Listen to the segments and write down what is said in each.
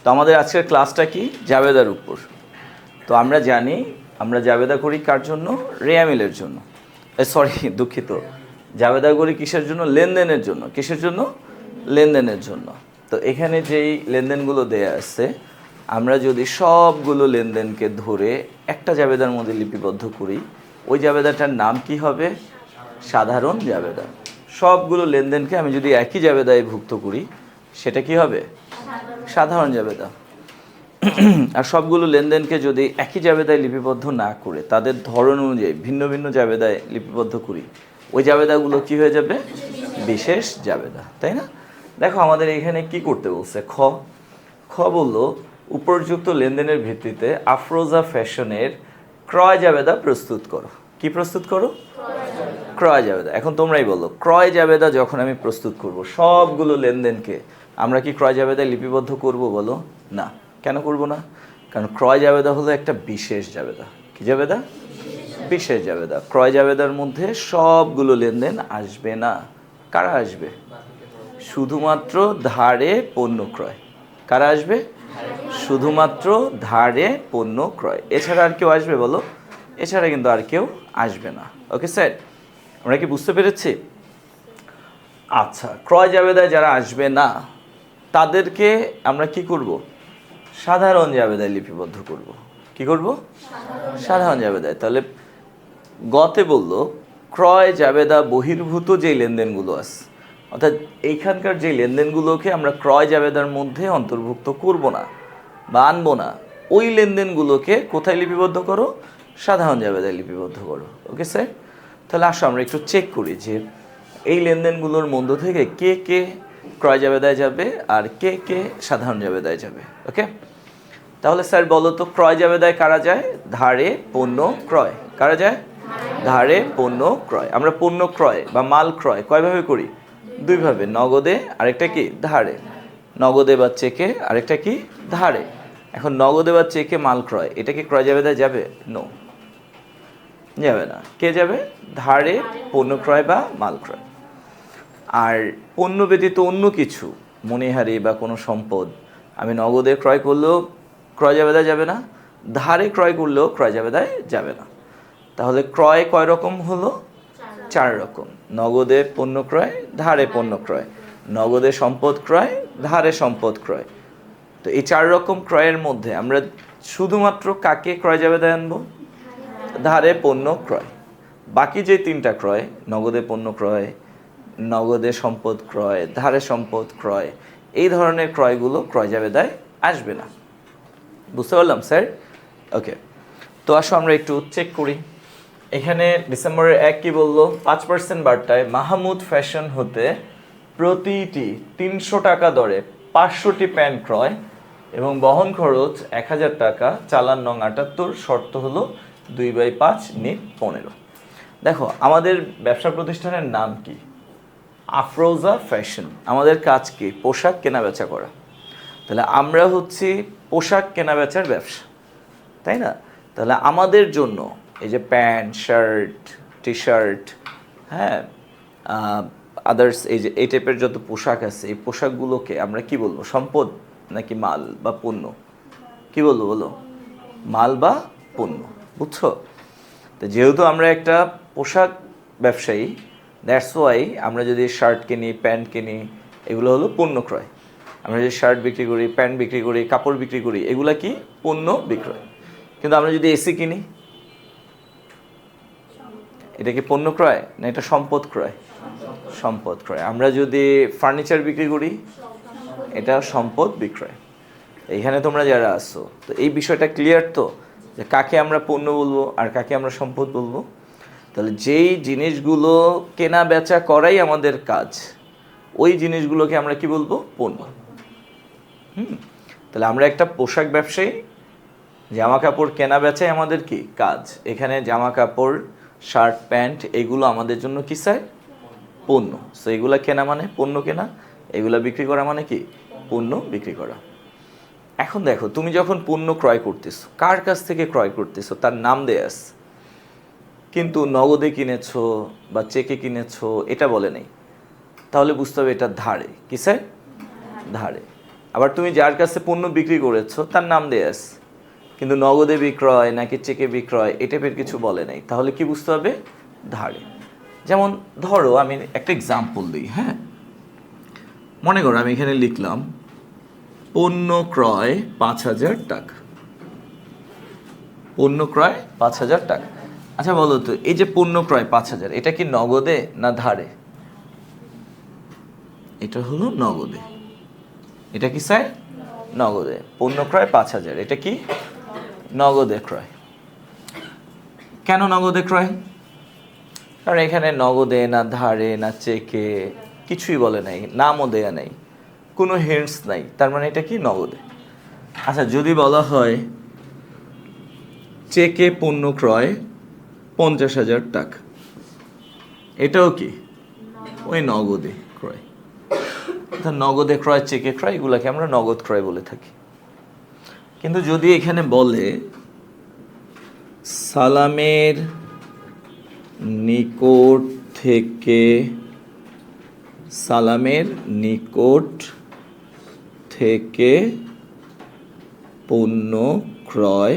তো আমাদের আজকের ক্লাসটা কি? জাবেদার উপর। তো আমরা জানি আমরা জাবেদা করি কার জন্য? রেয়ামিলের জন্য। দুঃখিত, জাবেদা করি কিসের জন্য? লেনদেনের জন্য। কিসের জন্য? লেনদেনের জন্য। তো এখানে যেই লেনদেনগুলো দেয়া আছে, আমরা যদি সবগুলো লেনদেনকে ধরে একটা জাবেদার মধ্যে লিপিবদ্ধ করি, ওই জাবেদাটার নাম কি হবে? সাধারণ জাবেদা। সবগুলো লেনদেনকে আমি যদি একই জাবেদায় ভুক্ত করি, সেটা কি হবে? সাধারণ জাবেদা। আর সবগুলো লেনদেনকে যদি একই জাবেদায় লিপিবদ্ধ না করে তাদের ধরন অনুযায়ী ভিন্ন ভিন্ন জাবেদায় লিপিবদ্ধ করি, ওই জাবেদাগুলো কি হয়ে যাবে? বিশেষ জাবেদা, তাই না? দেখো আমাদের এখানে কি করতে বলছে। খ বলল উপর্যুক্ত লেনদেনের ভিত্তিতে আফরোজা ফ্যাশনের ক্রয় জাবেদা প্রস্তুত করো। কি প্রস্তুত করো? ক্রয় জাবেদা। এখন তোমরাই বলো, ক্রয় জাবেদা যখন আমি প্রস্তুত করব, সবগুলো লেনদেনকে আমরা কি ক্রয় জাবেদায় লিপিবদ্ধ করব? বলো না। কেন করব না? কারণ ক্রয় জাবেদা হলো একটা বিশেষ জাবেদা। কি জাবেদা? বিশেষ জাবেদা। ক্রয় জাবেদার মধ্যে সবগুলো লেনদেন আসবে না। কারা আসবে? শুধুমাত্র ধারে পণ্য ক্রয়। কারা আসবে? শুধুমাত্র ধারে পণ্য ক্রয়। এছাড়া আর কেউ আসবে? বলো, এছাড়া কিন্তু আর কেউ আসবে না। ওকে স্যার, আমরা কি বুঝতে পেরেছি? আচ্ছা, ক্রয় জাবেদায় যারা আসবে না তাদেরকে আমরা কি করব? সাধারণ জাবেদায় লিপিবদ্ধ করব। কি করব? সাধারণ জাবেদায়। তাহলে গতে বলল ক্রয় জাবেদা বহির্ভূত যে লেনদেনগুলো আছে, অর্থাৎ এইখানকার যে লেনদেনগুলোকে আমরা ক্রয় জাবেদার মধ্যে অন্তর্ভুক্ত করব না বা আনবো না, ওই লেনদেনগুলোকে কোথায় লিপিবদ্ধ করো? সাধারণ জাবেদায় লিপিবদ্ধ করো। ওকে স্যার, তাহলে আসো আমরা একটু চেক করি যে এই লেনদেনগুলোর মধ্য থেকে কে কে ক্রয় জাবেদায় যাবে আর কে কে সাধারণ জাবেদায় যাবে। ওকে, তাহলে স্যার বলো তো, ক্রয় জাবেদায় কারা যায়? ধারে পণ্য ক্রয়। কারা যায়? ধারে পণ্য ক্রয়। আমরা পণ্য ক্রয় বা মাল ক্রয় কয়ভাবে করি? দুইভাবে, নগদে আরেকটা কি? ধারে। নগদে বা চেকে, আরেকটা কি? ধারে। এখন নগদে বা চেকে মাল ক্রয়, এটা কি ক্রয় জাবেদায় যাবে? নো, যাবে না। কে যাবে? ধারে পণ্য ক্রয় বা মাল ক্রয়। আর পণ্য ব্যতীত অন্য কিছু, মণিহারি বা কোনো সম্পদ আমি নগদে ক্রয় করলেও ক্রয় জাবেদায় যাবে না, ধারে ক্রয় করলেও ক্রয় জাবেদায় যাবে না। তাহলে ক্রয় কয় রকম হলো? 4 রকম। নগদে পণ্য ক্রয়, ধারে পণ্য ক্রয়, নগদে সম্পদ ক্রয়, ধারে সম্পদ ক্রয়। তো এই 4 রকম ক্রয়ের মধ্যে আমরা শুধুমাত্র কাকে ক্রয় জাবেদায় আনবো? ধারে পণ্য ক্রয়। বাকি যে 3টা ক্রয়, নগদে পণ্য ক্রয়, নগদে সম্পদ ক্রয়, ধারে সম্পদ ক্রয়, এই ধরনের ক্রয়গুলো ক্রয় জাবেদায় আসবে না। বুঝতে পারলাম স্যার? ওকে, তো আসো আমরা একটু চেক করি। এখানে ডিসেম্বরের 1 কি বললো? 5% বার্তায় মাহমুদ ফ্যাশন হতে প্রতিটি 300 টাকা দরে 500টি প্যান্ট ক্রয় এবং বহন খরচ 1000 টাকা, চালান নং 78, শর্ত হলো 2/5 নিট 15। দেখো আমাদের ব্যবসা প্রতিষ্ঠানের নাম কি? আফরোজা ফ্যাশন। আমাদের কাজ কি? পোশাক কেনা বেচা করা। তাহলে আমরা হচ্ছি পোশাক কেনা বেচার ব্যবসা, তাই না? তাহলে আমাদের জন্য এই যে প্যান্ট, শার্ট, টি শার্ট, হ্যাঁ, আদার্স এই টাইপের যত পোশাক আছে, এই পোশাকগুলোকে আমরা কি বলবো? সম্পদ নাকি মাল বা পণ্য? কি বলবো বলো? মাল বা পণ্য। বুঝছো? তো যেহেতু আমরা একটা পোশাক ব্যবসায়ী, দ্যাটস ওয়াই আমরা যদি শার্ট কিনি, প্যান্ট কিনি, এগুলো হলো পণ্য ক্রয়। আমরা যদি শার্ট বিক্রি করি, প্যান্ট বিক্রি করি, কাপড় বিক্রি করি, এগুলা কি? পণ্য বিক্রয়। কিন্তু আমরা যদি এসি কিনি, এটা কি পণ্য ক্রয় না এটা সম্পদ ক্রয়? সম্পদ ক্রয়। আমরা যদি ফার্নিচার বিক্রি করি, এটা সম্পদ বিক্রয়। এইখানে তোমরা যারা আসছো, তো এই বিষয়টা ক্লিয়ার তো, যে কাকে আমরা পণ্য বলবো আর কাকে আমরা সম্পদ বলবো। তাহলে যেই জিনিসগুলো কেনা বেচা করাই আমাদের কাজ, ওই জিনিসগুলোকে আমরা কি বলবো? পণ্য। তাহলে আমরা একটা পোশাক ব্যবসায়ী, জামা কাপড় কেনা বেচাই আমাদের কি কাজ। এখানে জামা কাপড়, শার্ট, প্যান্ট, এগুলো আমাদের জন্য কি স্যার? পণ্য। সো এগুলা কেনা মানে পণ্য কেনা, এগুলা বিক্রি করা মানে কি? পণ্য বিক্রি করা। এখন দেখো, তুমি যখন পণ্য ক্রয় করতেছো, কার কাছ থেকে ক্রয় করতেছো তার নাম দেয়া আছে, কিন্তু নগদে কিনেছো বা চেকে কিনেছো এটা বলে নেই। তাহলে বুঝতে হবে এটা ধারে। কি স্যার? ধারে। আবার তুমি যার কাছে পণ্য বিক্রি করেছো তার নাম দেয়া আছে, কিন্তু নগদে বিক্রয় নাকি চেকে বিক্রয় এই টাইপের কিছু বলে নাই, তাহলে কি বুঝতে হবে? ধারে। যেমন ধরো আমি একটা এক্সাম্পল দিই, হ্যাঁ, মনে করো আমি এখানে লিখলাম পণ্য ক্রয় 5,000 টাকা, পণ্য ক্রয় 5,000 টাকা। আচ্ছা বলো তো, এই যে পণ্য ক্রয় 5,000 এটা কি নগদে না ধারে? এটা হলো নগদে। এটা কি স্যার? নগদে। পণ্য ক্রয় 5,000 এটা কি নগদে ক্রয়। কেন নগদে ক্রয়? কারণ এখানে নগদে না ধারে না চেকে কিছুই বলে নাই, নামও দেয়া নাই, কোনো হিন্টস নাই, তার মানে এটা কি নগদে। আচ্ছা যদি বলা হয় চেকে পণ্য ক্রয় 50,000 টাকা, এটাও কি ওই নগদে ক্রয়। নগদে ক্রয় চেকে ক্রয় এগুলাকে আমরা নগদ ক্রয় বলে থাকি। কিন্তু যদি এখানে বলে সালামের নিকট থেকে, সালামের নিকট থেকে পণ্য ক্রয়,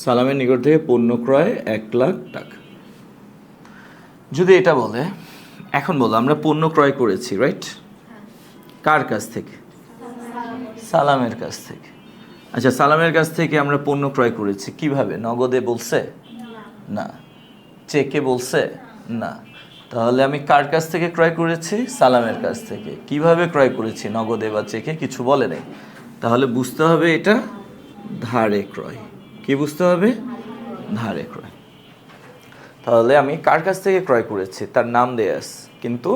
সালামের নিকট থেকে পণ্য ক্রয় 1,00,000 টাকা, যদি এটা বলে, এখন বলো আমরা পণ্য ক্রয় করেছি রাইট, কার কাছ থেকে? সালামের কাছ থেকে। আচ্ছা সালামের কাছ থেকে আমরা পণ্য ক্রয় করেছি কিভাবে? নগদে বলছে না, চেকে বলছে না, তাহলে আমি কার কাছ থেকে ক্রয় করেছি? সালামের কাছ থেকে। কিভাবে ক্রয় করেছি? নগদে বা চেকে কিছু বলে নাই, তাহলে বুঝতে হবে এটা ধারে ক্রয়। কি বুঝতে হবে? ধারে ক্রয়। তাহলে আমি কার কাছ থেকে ক্রয় করেছি তার নাম দেয়া আছে, কিন্তু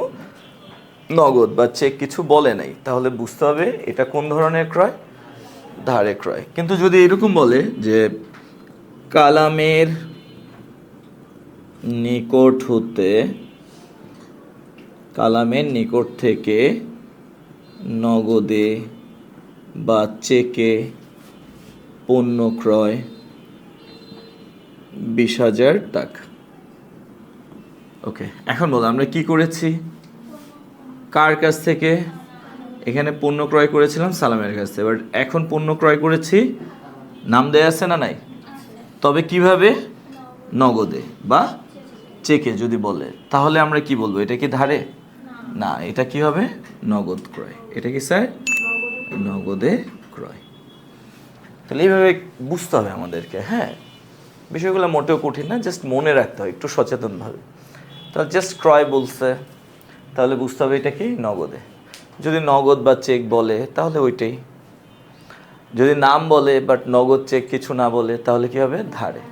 নগদ বা চেক কিছু বলে নাই, তাহলে বুঝতে হবে এটা কোন ধরনের ক্রয়? ধারে ক্রয়। কিন্তু যদি এরকম বলে যে কালামের নিকট হতে, কালামের নিকট থেকে নগদে বা চেকে পণ্য ক্রয় 20,000 টাকা। ওকে, এখন বলো আমরা কি করেছি? কার কাছ থেকে? এখানে পণ্য ক্রয় করেছিলাম সালামের কাছ থেকে, এবার এখন পণ্য ক্রয় করেছি, নাম দেয়া আছে না নাই? তবে কিভাবে? নগদে বা চেকে যদি বলে, তাহলে আমরা কি বলবো? এটা কি ধারে? না, এটা কি হবে? নগদ ক্রয়। এটা কি স্যার? নগদে ক্রয়। তাহলে এইভাবে বুঝতে হবে আমাদেরকে, হ্যাঁ, বিষয়গুলো মোটেও কঠিন না, জাস্ট মনে রাখতে হয় একটু সচেতনভাবে। তাহলে জাস্ট ক্রয় বলছে, তাহলে বুঝতে হবে এটা কি? নগদে। যদি নগদ বা চেক বলে তাহলে ওইটাই। যদি নাম বলে বাট নগদ চেক কিছু না বলে তাহলে কি হবে? ধারে।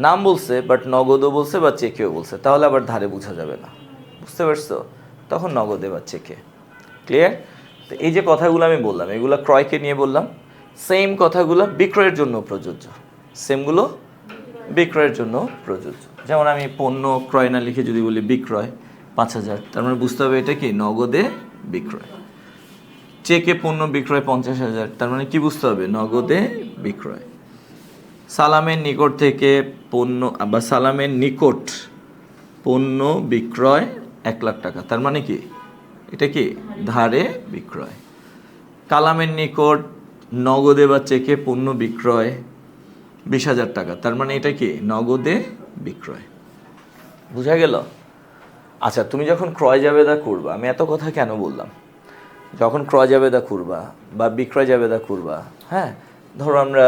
নাম বলছে বাট নগদও বলছে বা চেকেও বলছে, তাহলে আবার ধারে বোঝা যাবে না। বুঝতে পারছো? তখন নগদে বা চেকে। ক্লিয়ার? তো এই যে কথাগুলো আমি বললাম এগুলো ক্রয়কে নিয়ে বললাম, সেম কথাগুলো বিক্রয়ের জন্য প্রযোজ্য। সেমগুলো বিক্রয়ের জন্য প্রযোজ্য। যেমন আমি পণ্য ক্রয় না লিখে যদি বলি বিক্রয় 5,000, তার মানে বুঝতে হবে এটা কি? নগদে বিক্রয়। চেকে পণ্য বিক্রয় 50,000, তার মানে কি বুঝতে হবে? নগদে বিক্রয়। সালামের নিকট থেকে পণ্য বা সালামের নিকট পণ্য বিক্রয় 1,00,000 টাকা, তার মানে কি? এটা কি? ধারে বিক্রয়। কালামের নিকট নগদে বা চেকে পণ্য বিক্রয় 20,000 টাকা, তার মানে এটা কি? নগদে বিক্রয়। বুঝা গেল? আচ্ছা তুমি যখন ক্রয় জাবেদা করবা, আমি এত কথা কেন বললাম? যখন ক্রয় জাবেদা করবা বা বিক্রয় জাবেদা করবা, হ্যাঁ, ধরো আমরা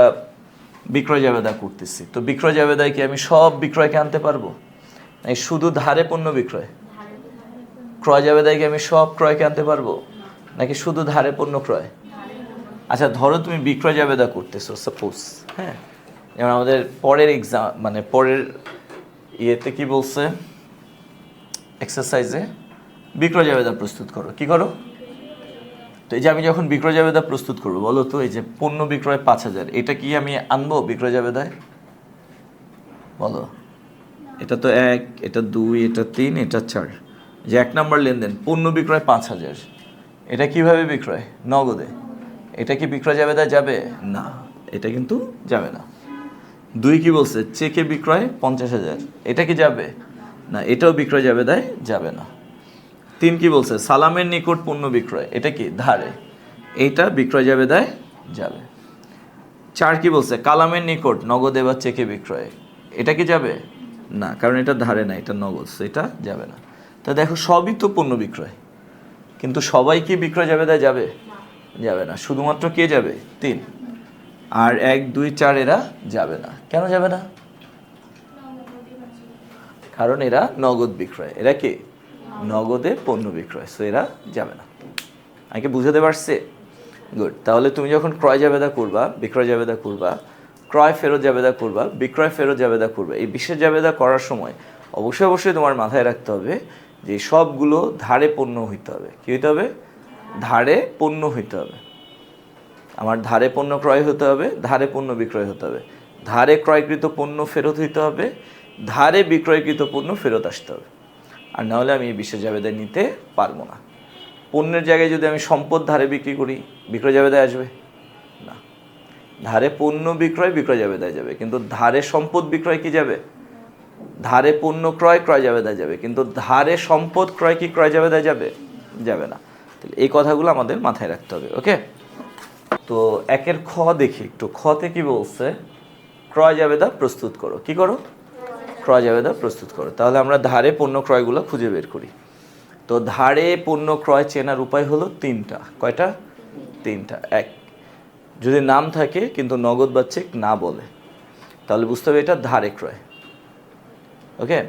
বিক্রয় জাবেদা করতেছি, তো বিক্রয় জাবেদায় কি আমি সব বিক্রয়কে আনতে পারবো? এই শুধু ধারে পণ্য বিক্রয়। ক্রয় জাবেদায় কি আমি সব ক্রয়কে আনতে পারবো নাকি শুধু ধারে পণ্য ক্রয়? আচ্ছা ধরো তুমি বিক্রয় জাবেদা করতেছো সাপোজ, হ্যাঁ, যেমন আমাদের পরের এক্সাম মানে পরের ইয়েতে কি বলছে, এক্সারসাইজে বিক্রয় জাবেদা প্রস্তুত করো। কি করো? তো এই যে আমি যখন বিক্রয় জাবেদা প্রস্তুত করবো, বলো তো, এই যে পণ্য বিক্রয় 5,000, এটা কি আমি আনবো বিক্রয় জাবেদায়? বলো। এটা তো 1, এটা 2, এটা 3, এটা 4। যে 1 নম্বর লেনদেন পণ্য বিক্রয় 5,000, এটা কিভাবে বিক্রয়? নগদে। এটা কি বিক্রয় জাবেদায় যাবে? না, এটা কিন্তু যাবে না। 2 কি বলছে? চেকে বিক্রয় 50,000, এটা কি যাবে? না, এটাও বিক্রয় জাবেদায় যাবে না। 3 কি বলছে? সালামের নিকট পণ্য বিক্রয়, এটা কি? ধারে, এইটা বিক্রয় জাবেদায় যাবে। 4 কি বলছে? কালামের নিকট নগদে বা চেকে বিক্রয়, এটা কি যাবে? না, কারণ এটা ধারে না, এটা নগদ, এটা যাবে না। তো দেখো সবই তো পণ্য বিক্রয়, কিন্তু সবাই কি বিক্রয় জাবেদায় যাবে? যাবে না, শুধুমাত্র কে যাবে? 3। আর 1, 2, 4 এরা যাবে না। কেন যাবে না? কারণ এরা নগদ বিক্রয়, এরা কি? নগদে পণ্য বিক্রয়, সো এরা যাবে না। আমাকে বুঝাতে পারছে? গুড। তাহলে তুমি যখন ক্রয় জাবেদা করবা, বিক্রয় জাবেদা করবা, ক্রয় ফেরত জাবেদা করবা, বিক্রয় ফেরত জাবেদা করবে, এই বিশেষ জাবেদা করার সময় অবশ্যই অবশ্যই তোমার মাথায় রাখতে হবে যে সবগুলো ধারে পণ্য হইতে হবে। কী হইতে হবে? ধারে পণ্য হইতে হবে। আমার ধারে পণ্য ক্রয় হতে হবে, ধারে পণ্য বিক্রয় হতে হবে, ধারে ক্রয়কৃত পণ্য ফেরত হইতে হবে, ধারে বিক্রয়কৃত পণ্য ফেরত আসতে হবে। আর নাহলে আমি এই বিশেষ জাবেদা নিতে পারবো না। পণ্যের জায়গায় যদি আমি সম্পদ ধারে বিক্রি করি, বিক্রয় জাবেদায় আসবে না। ধারে পণ্য বিক্রয়, বিক্রয় জাবেদায় যাবে, কিন্তু ধারে সম্পদ বিক্রয় কি যাবে? ধারে পণ্য ক্রয়, ক্রয় জাবেদায় যাবে, কিন্তু ধারে সম্পদ ক্রয় কি ক্রয় জাবেদায় যাবে? যাবে না। তাহলে এই কথাগুলো আমাদের মাথায় রাখতে হবে। ওকে, তো 1 খ দেখি একটু। খতে কি বলছে? ক্রয় জাবেদা প্রস্তুত করো। কি করো? ক্রয় জাবেদা প্রস্তুত করো। তাহলে আমরা ধারে পণ্য ক্রয়গুলো খুঁজে বের করি। তো ধারে পণ্য ক্রয় চেনার উপায় হলো 3টা। কয়টা? 3টা। 1, যদি নাম থাকে কিন্তু নগদ বা চেক না বলে, তাহলে বুঝতে হবে এটা ধারে ক্রয়। ওকে,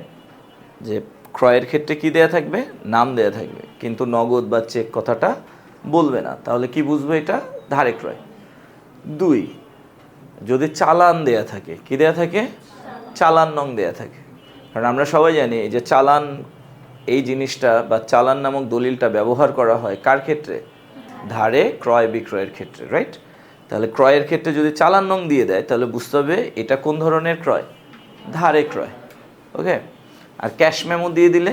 যে ক্রয়ের ক্ষেত্রে কি দেয়া থাকবে? নাম দেয়া থাকবে, কিন্তু নগদ বা চেক কথাটা বলবে না, তাহলে কি বুঝবো? এটা ধারে ক্রয়। 2, যদি চালান দেয়া থাকে। কি দেয়া থাকে? চালান নং দেয়া থাকে। কারণ আমরা সবাই জানি যে চালান, এই জিনিসটা বা চালান নামক দলিলটা ব্যবহার করা হয় কার ক্ষেত্রে? ধারে ক্রয় বিক্রয়ের ক্ষেত্রে, রাইট? তাহলে ক্রয়ের ক্ষেত্রে যদি চালান নং দিয়ে দেয়, তাহলে বুঝতে হবে এটা কোন ধরনের ক্রয়? ধারে ক্রয়। ওকে, আর ক্যাশ মেমো দিয়ে দিলে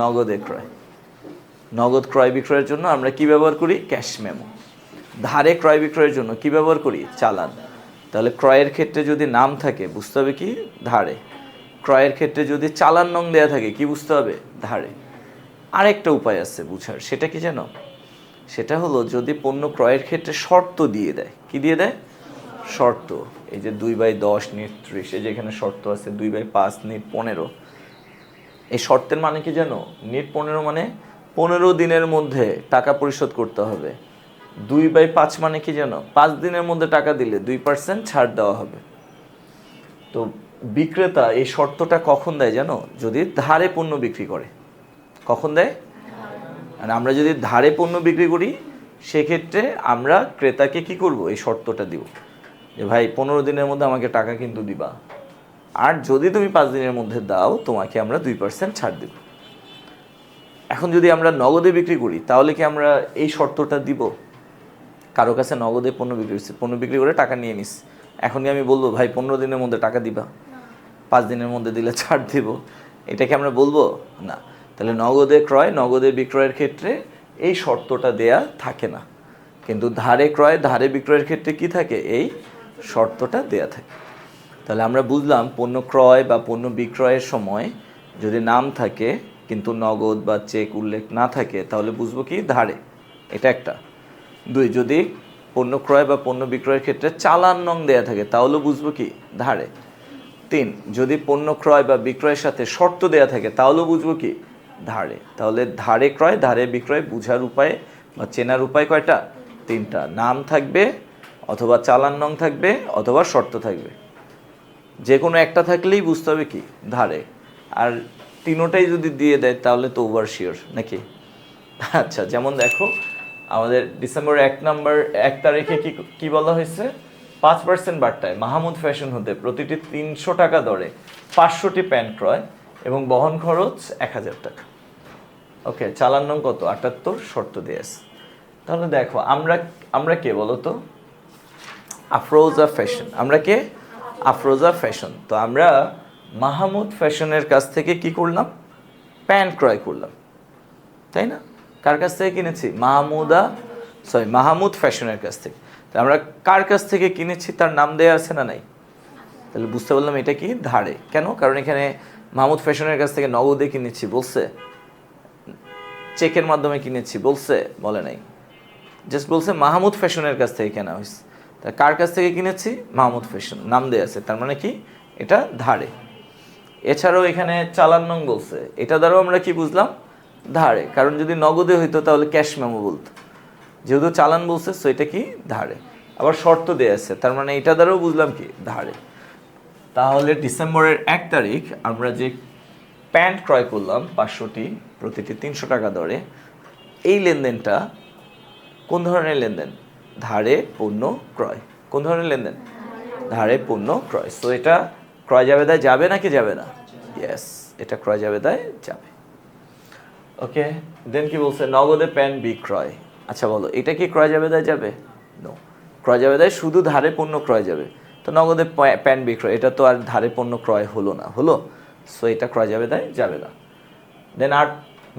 নগদে ক্রয়। নগদ ক্রয় বিক্রয়ের জন্য আমরা কি ব্যবহার করি? Cash memo. ধারে ক্রয় বিক্রয়ের জন্য কি ব্যবহার করি? চালান। তাহলে ক্রয়ের ক্ষেত্রে যদি নাম থাকে, বুঝতে হবে কি? ধারে। ক্রয়ের ক্ষেত্রে যদি চালান নং দেয়া থাকে, কি বুঝতে হবে? ধারে। আরেকটা উপায় আছে বুঝার, সেটা কি জানো? সেটা হলো যদি পণ্য ক্রয়ের ক্ষেত্রে শর্ত দিয়ে দেয়। কি দিয়ে দেয়? শর্ত। এই যে 2/10 নিট 30, এই যে এখানে শর্ত আছে 2/5 নিট 15। এই শর্তের মানে কি জানো? নিট 15 মানে 15 দিনের মধ্যে টাকা পরিশোধ করতে হবে। 2/5 মানে কি জানো? 5 দিনের মধ্যে টাকা দিলে 2% ছাড় দেওয়া হবে। তো বিক্রেতা এই শর্তটা কখন দেয় জানো? যদি ধারে পণ্য বিক্রি করে। কখন দেয়? আর আমরা যদি ধারে পণ্য বিক্রি করি, সেক্ষেত্রে আমরা ক্রেতাকে কি করব? এই শর্তটা দিব যে ভাই 15 দিনের মধ্যে আমাকে টাকা কিন্তু দিবা, আর যদি তুমি 5 দিনের মধ্যে দাও তোমাকে আমরা 2% ছাড় দেব। এখন যদি আমরা নগদে বিক্রি করি, তাহলে কি আমরা এই শর্তটা দিব? কারো কাছে নগদে পণ্য বিক্রি করছি, পণ্য বিক্রি করে টাকা নিয়ে নিস, এখন কি আমি বলবো ভাই 15 দিনের মধ্যে টাকা দিবা, 5 দিনের মধ্যে দিলে ছাড় দেব? এটাকে আমরা বলবো না। তাহলে নগদে ক্রয়, নগদে বিক্রয়ের ক্ষেত্রে এই শর্তটা দেয়া থাকে না, কিন্তু ধারে ক্রয়, ধারে বিক্রয়ের ক্ষেত্রে কি থাকে? এই শর্তটা দেয়া থাকে। তাহলে আমরা বুঝলাম পণ্য ক্রয় বা পণ্য বিক্রয়ের সময় যদি নাম থাকে কিন্তু নগদ বা চেক উল্লেখ না থাকে, তাহলে বুঝবো কি? ধারে। এটা একটা। 2, যদি পণ্য ক্রয় বা পণ্য বিক্রয়ের ক্ষেত্রে চালান নং দেয়া থাকে, তাহলে বুঝবো কি? ধারে। 3, যদি পণ্য ক্রয় বা বিক্রয়ের সাথে শর্ত দেয়া থাকে, তাহলে বুঝবো কি? ধারে। তাহলে ধারে ক্রয়, ধারে বিক্রয় বুঝার উপায় বা চেনার উপায় কয়টা? 3টা। নাম থাকবে, অথবা চালান নং থাকবে, অথবা শর্ত থাকবে। যে কোনো একটা থাকলেই বুঝতে হবে কি? ধারে। আর 3টাই যদি দিয়ে দেয় তাহলে তো ওভার শিওর নাকি? আচ্ছা, যেমন দেখো আমাদের ডিসেম্বর 1 তারিখে কি বলা হয়েছে? 5% বার্তায় মাহমুদ ফ্যাশন হতে প্রতিটি 300 টাকা দরে 500টি প্যান্ট ক্রয় এবং বহন খরচ 1000 টাকা। ওকে, চালান নং কত? 78, শর্ত দিয়ে আছে। তাহলে দেখো আমরা কে বলো তো? আফরোজা ফ্যাশন। আমরা কে? আফরোজা ফ্যাশন। তো আমরা মাহমুদ ফ্যাশনের কাছ থেকে কি করলাম? প্যান্ট ক্রয় করলাম, তাই না? কার কাছ থেকে কিনেছি? মাহমুদ ফ্যাশনের কাছ থেকে। তো আমরা কার কাছ থেকে কিনেছি তার নাম দেয়া আছে না নাই? তাহলে বুঝতে পারলাম এটা কি? ধারে। কেন? কারণ এখানে মাহমুদ ফ্যাশনের কাছ থেকে নগদে কিনেছি বলছে চেকের মাধ্যমে কিনেছি বলছে? বলে নাই, জাস্ট বলছে মাহমুদ ফ্যাশনের কাছ থেকে কেনা হয়েছে। তা কার কাছ থেকে কিনেছি? মাহমুদ ফ্যাশন নাম দেওয়া আছে, তার মানে কি এটা ধারে। এছাড়াও এখানে চালান নং বলছে, এটা দ্বারাও আমরা কি বুঝলাম? ধারে, কারণ যদি নগদে হইতো তাহলে ক্যাশ মেমো বলতো, যেহেতু চালান বলছে সো এটা কি ধারে। আবার শর্ত দেওয়া আছে, তার মানে এটা দ্বারাও বুঝলাম কি ধারে। তাহলে ডিসেম্বরের 1 তারিখ আমরা যে প্যান্ট ক্রয় করলাম 500টি, প্রতিটি 300 টাকা দরে, এই লেনদেনটা কোন ধরনের লেনদেন? ধারে পণ্য ক্রয়। কোন ধরনের লেনদেন? ধারে পণ্য ক্রয়। সো এটা ক্রয় জাবেদায় যাবে নাকি যাবে না? ইয়েস, এটা ক্রয় জাবেদায় যাবে। ওকে, দেন কি বলছে? নগদে প্যান্ট বিক্রয়। আচ্ছা বলো, এটা কি ক্রয় জাবেদায় যাবে? নো, ক্রয় জাবেদায় শুধু ধারে পণ্য ক্রয় যাবে। তো নগদে প্যান্ট বিক্রয়, এটা তো আর ধারে পণ্য ক্রয় হলো না, হলো? সো এটা ক্রয় জাবেদায় যাবে না। দেন আর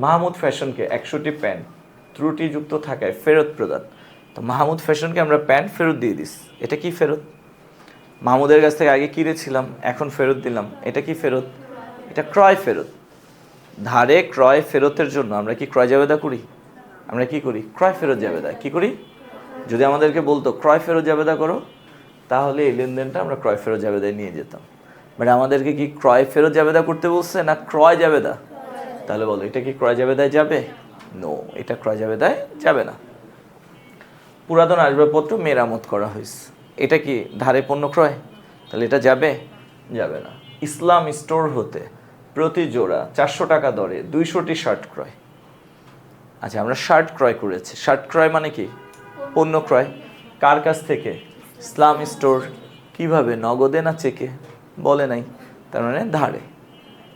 মাহমুদ ফ্যাশনকে 100টি প্যান্ট ত্রুটিযুক্ত থাকায় ফেরত প্রদান। তো মাহমুদ ফ্যাশনকে আমরা প্যান্ট ফেরত দিয়ে দিস, এটা কি ফেরত? মাহমুদের কাছ থেকে আগে কিনেছিলাম, এখন ফেরত দিলাম, এটা কি ফেরত? এটা ক্রয় ফেরত। ধারে ক্রয় ফেরতের জন্য আমরা কি ক্রয় জাবেদা করি? আমরা কি করি? ক্রয় ফেরত জাবেদা। কি করি? যদি আমাদেরকে বলতো ক্রয় ফেরত জাবেদা করো, তাহলে এই লেনদেনটা আমরা ক্রয় ফেরত জাবেদায় নিয়ে যেতাম। বাট আমাদেরকে কি ক্রয় ফেরত জাবেদা করতে বলছে না ক্রয় জাবেদা? তাহলে বলো, এটা কি ক্রয় জাবেদায় যাবে? নো, এটা ক্রয় জাবেদায় যাবে না। পুরাতন আসবাবপত্র মেরামত করা হয়েছে, এটা কি ধারে পণ্য ক্রয়? তাহলে এটা যাবে? যাবে না। ইসলাম স্টোর হতে প্রতি জোড়া 400 টাকা দরে 200টি শার্ট ক্রয়। আচ্ছা, আমরা শার্ট ক্রয় করেছি। শার্ট ক্রয় মানে কি? পণ্য ক্রয়। কার কাছ থেকে? ইসলাম স্টোর। কিভাবে? নগদে না চেকে? বলে নাই, তার মানে ধারে।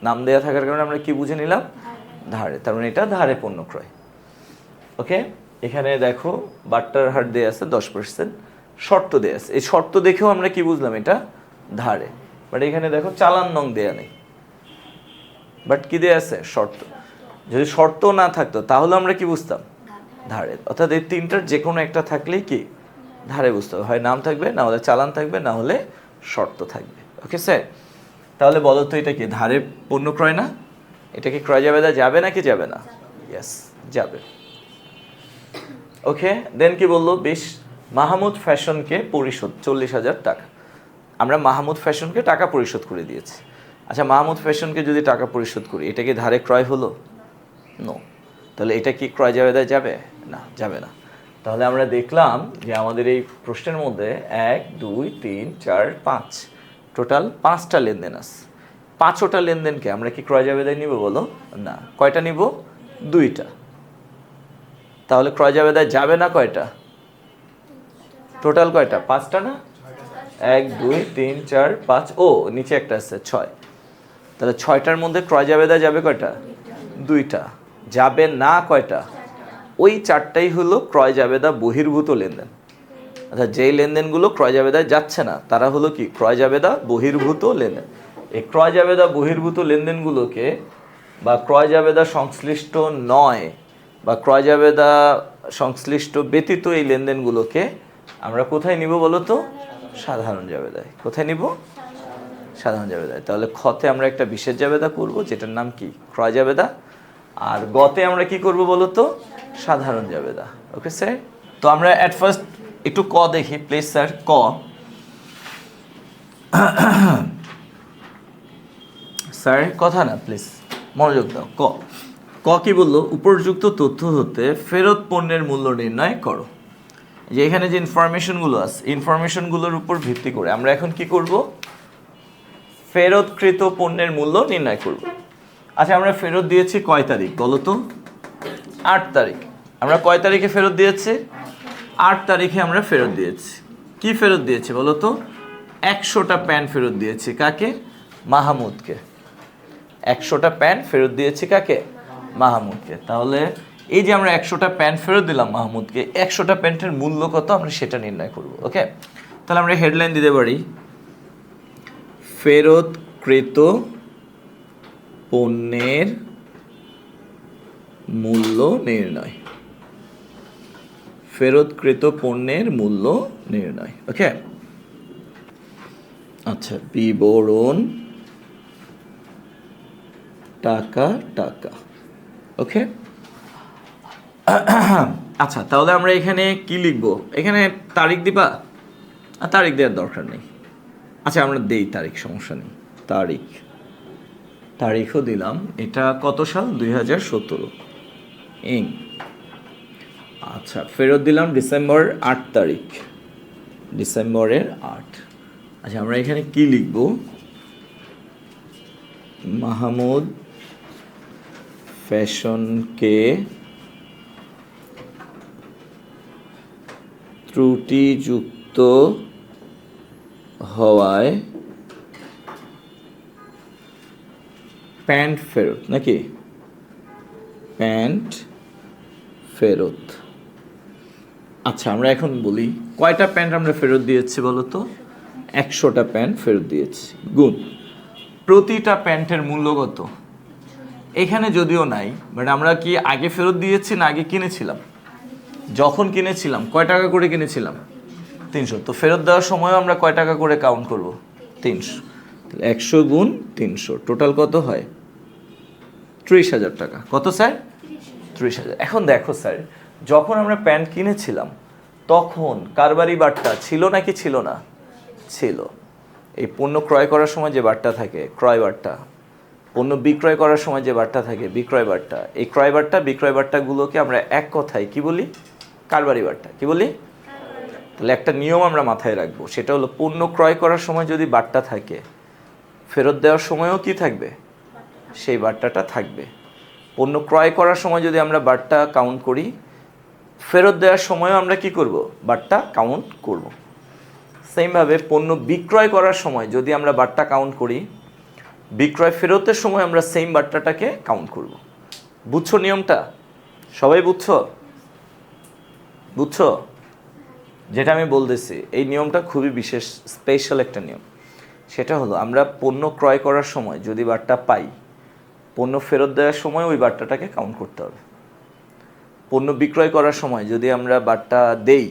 নাম দেওয়া থাকার কারণে আমরা কি বুঝে নিলাম? ধারে, তার মানে এটা ধারে পণ্য ক্রয়। ওকে, এখানে দেখো বাট্টার হার দেওয়া আছে 10%, শর্ত দেওয়া আছে। এই শর্ত দেখেও আমরা কি বুঝলাম? এটা ধারে। বাট এখানে দেখো চালান নং দেয়া নেই, বাট কি দেয়া আছে? শর্ত। যদি শর্ত না থাকতো তাহলে আমরা কি বুঝতাম? ধারে। অর্থাৎ এই তিনটার যে কোনো একটা থাকলেই কি ধারে বুঝতে হবে, হয় নাম থাকবে, না হলে চালান থাকবে, না হলে শর্ত থাকবে। ওকে স্যার, তাহলে বলো তো এটা কি ধারে পণ্য ক্রয় না? এটা কি ক্রয় জাবেদা যাবে নাকি যাবে না? ইয়েস, যাবে। ওকে, দেন কি বললো? মাহমুদ ফ্যাশনকে পরিশোধ 40,000 টাকা। আমরা মাহমুদ ফ্যাশনকে টাকা পরিশোধ করে দিয়েছি। আচ্ছা, মাহমুদ ফ্যাশনকে যদি টাকা পরিশোধ করি, এটা কি ধারে ক্রয় হলো? নো। তাহলে এটা কি ক্রয় জাবেদায় যাবে? না, যাবে না। তাহলে আমরা দেখলাম যে আমাদের এই প্রশ্নের মধ্যে 1 2 3 4 5 টোটাল 5টা লেনদেন আছে। 5টা লেনদেনকে আমরা কি ক্রয় জাবেদায় নিব বলো? না। কয়টা নিব? 2টা। তাহলে ক্রয় জাবেদায় যাবে না কয়টা? টোটাল কয়টা? 5টা না? 1 2 3 4 5, ও নিচে একটা আছে 6। তাহলে 6টার মধ্যে ক্রয় জাবেদায় যাবে কয়টা? 2টা। যাবে না কয়টা? ওই 4টাই হলো ক্রয় জাবেদা বহির্ভূত লেনদেন। অর্থাৎ যেই লেনদেনগুলো ক্রয় জাবেদায় যাচ্ছে না তারা হলো কি ক্রয় জাবেদা বহির্ভূত লেনদেন। এই ক্রয় জাবেদা বহির্ভূত লেনদেনগুলোকে বা ক্রয় জাবেদা সংশ্লিষ্ট নয় বা ক্রয় জাবেদা সংশ্লিষ্ট ব্যতীত এই লেনদেনগুলোকে আমরা কোথায় নিব বলো তো? সাধারণ জাবেদায়। কোথায় নিব? সাধারণ জাবেদায়। তাহলে খতে আমরা একটা বিশেষ জাবেদা করব যেটার নাম কি? ক্রয় জাবেদা। আর গতে আমরা কি করব বলো তো? সাধারণ জাবেদা। ওকে স্যার, তো আমরা অ্যাট ফার্স্ট একটু ক দেখি প্লিজ স্যার। ক, স্যার কথা না প্লিজ মনোযোগ দাও। ক, ক কি বললো? উপযুক্ত তথ্য হতে ফেরত পণ্যের মূল্য নির্ণয় করো। যে এখানে যে ইনফরমেশনগুলো আছে, ইনফরমেশনগুলোর উপর ভিত্তি করে আমরা এখন কি করব? ফেরতকৃত পণ্যের মূল্য নির্ণয় করব। আচ্ছা, আমরা ফেরত দিয়েছি কয় তারিখ বলো তো? 8 তারিখ। আমরা কয় তারিখে ফেরত দিয়েছি? 8 তারিখে আমরা ফেরত দিয়েছি। কি ফেরত দিয়েছি বলো তো? 100টা প্যান্ট ফেরত দিয়েছি। কাকে? মাহমুদকে। 100টা প্যান্ট ফেরত দিয়েছি কাকে? মাহমুদকে। তাহলে এই যে আমরা 100টা প্যান্ট ফেরত দিলাম মাহমুদকে, 100টা প্যান্টের মূল্য কত আমরা সেটা নির্ণয় করব। ওকে, তাহলে আমরা হেডলাইন দিতে পারি ফেরতকৃত পণ্যের মূল্য নির্ণয়। ফেরতকৃত পণ্যের মূল্য নির্ণয়। ওকে, আচ্ছা, বিবরণ টাকা টাকা। ওকে, আচ্ছা, তাহলে আমরা এখানে কি লিখবো? এখানে তারিখ দিবা? তারিখ দেওয়ার দরকার নেই। আচ্ছা, আমরা দেই তারিখ, সমস্যা নেই। তারিখও দিলাম। এটা কত সাল? 2017 ইং। আচ্ছা, ফেরত দিলাম ডিসেম্বর 8 তারিখ, ডিসেম্বরের 8। আচ্ছা, আমরা এখানে কি লিখব? মাহমুদ ফ্যাশনকে ত্রুটিযুক্ত হওয়ায় প্যান্ট ফেরত, নাকি? প্যান্ট ফেরত। আচ্ছা, আমরা এখন বলি কয়টা প্যান্ট আমরা ফেরত দিয়েছি বলো তো? 100টা প্যান্ট ফেরত দিয়েছি। গুণ প্রতিটা প্যান্টের মূল্য কত? এখানে যদিও নাই, বাট আমরা কি আগে ফেরত দিয়েছি না আগে কিনেছিলাম? যখন কিনেছিলাম কয় টাকা করে কিনেছিলাম? 300। তো ফেরত দেওয়ার সময়ও আমরা কয় টাকা করে কাউন্ট করব? 300। 100 গুণ 300, টোটাল কত হয়? 30,000 টাকা। কত স্যার? 30,000। এখন দেখো স্যার, যখন আমরা প্যান্ট কিনেছিলাম তখন কারবারি বাট্টা ছিল নাকি ছিল না? ছিল। এই পণ্য ক্রয় করার সময় যে বাট্টা থাকে ক্রয় বাট্টা, পণ্য বিক্রয় করার সময় যে বাট্টা থাকে বিক্রয় বাট্টা, এই ক্রয় বাট্টা বিক্রয় বাট্টাগুলোকে আমরা এক কথায় কি বলি? কারবারি বাট্টা। কি বলি? তাহলে একটা নিয়ম আমরা মাথায় রাখবো, সেটা হলো পণ্য ক্রয় করার সময় যদি বাট্টা থাকে, ফেরত দেওয়ার সময়ও কি থাকবে? সেই বাট্টাটা থাকবে। পণ্য ক্রয় করার সময় যদি আমরা বাট্টা কাউন্ট করি, ফেরত দেওয়ার সময়ও আমরা কি করব? বাট্টা কাউন্ট করব। সেমভাবে পণ্য বিক্রয় করার সময় যদি আমরা বাট্টা কাউন্ট করি, বিক্রয় ফেরতের সময় আমরা সেম বাট্টাটাকে কাউন্ট করব। বুঝছো নিয়মটা? সবাই বুঝছো? বুঝছো যেটা আমি বলতেছি? এই নিয়মটা খুবই বিশেষ, স্পেশাল একটা নিয়ম। সেটা হলো আমরা পণ্য ক্রয় করার সময় যদি বাট্টা পাই, পণ্য ফেরত দেওয়ার সময় ওই বাট্টাটাকে কাউন্ট করতে হবে। পণ্য বিক্রয় করার সময় যদি আমরা বাট্টা দেই,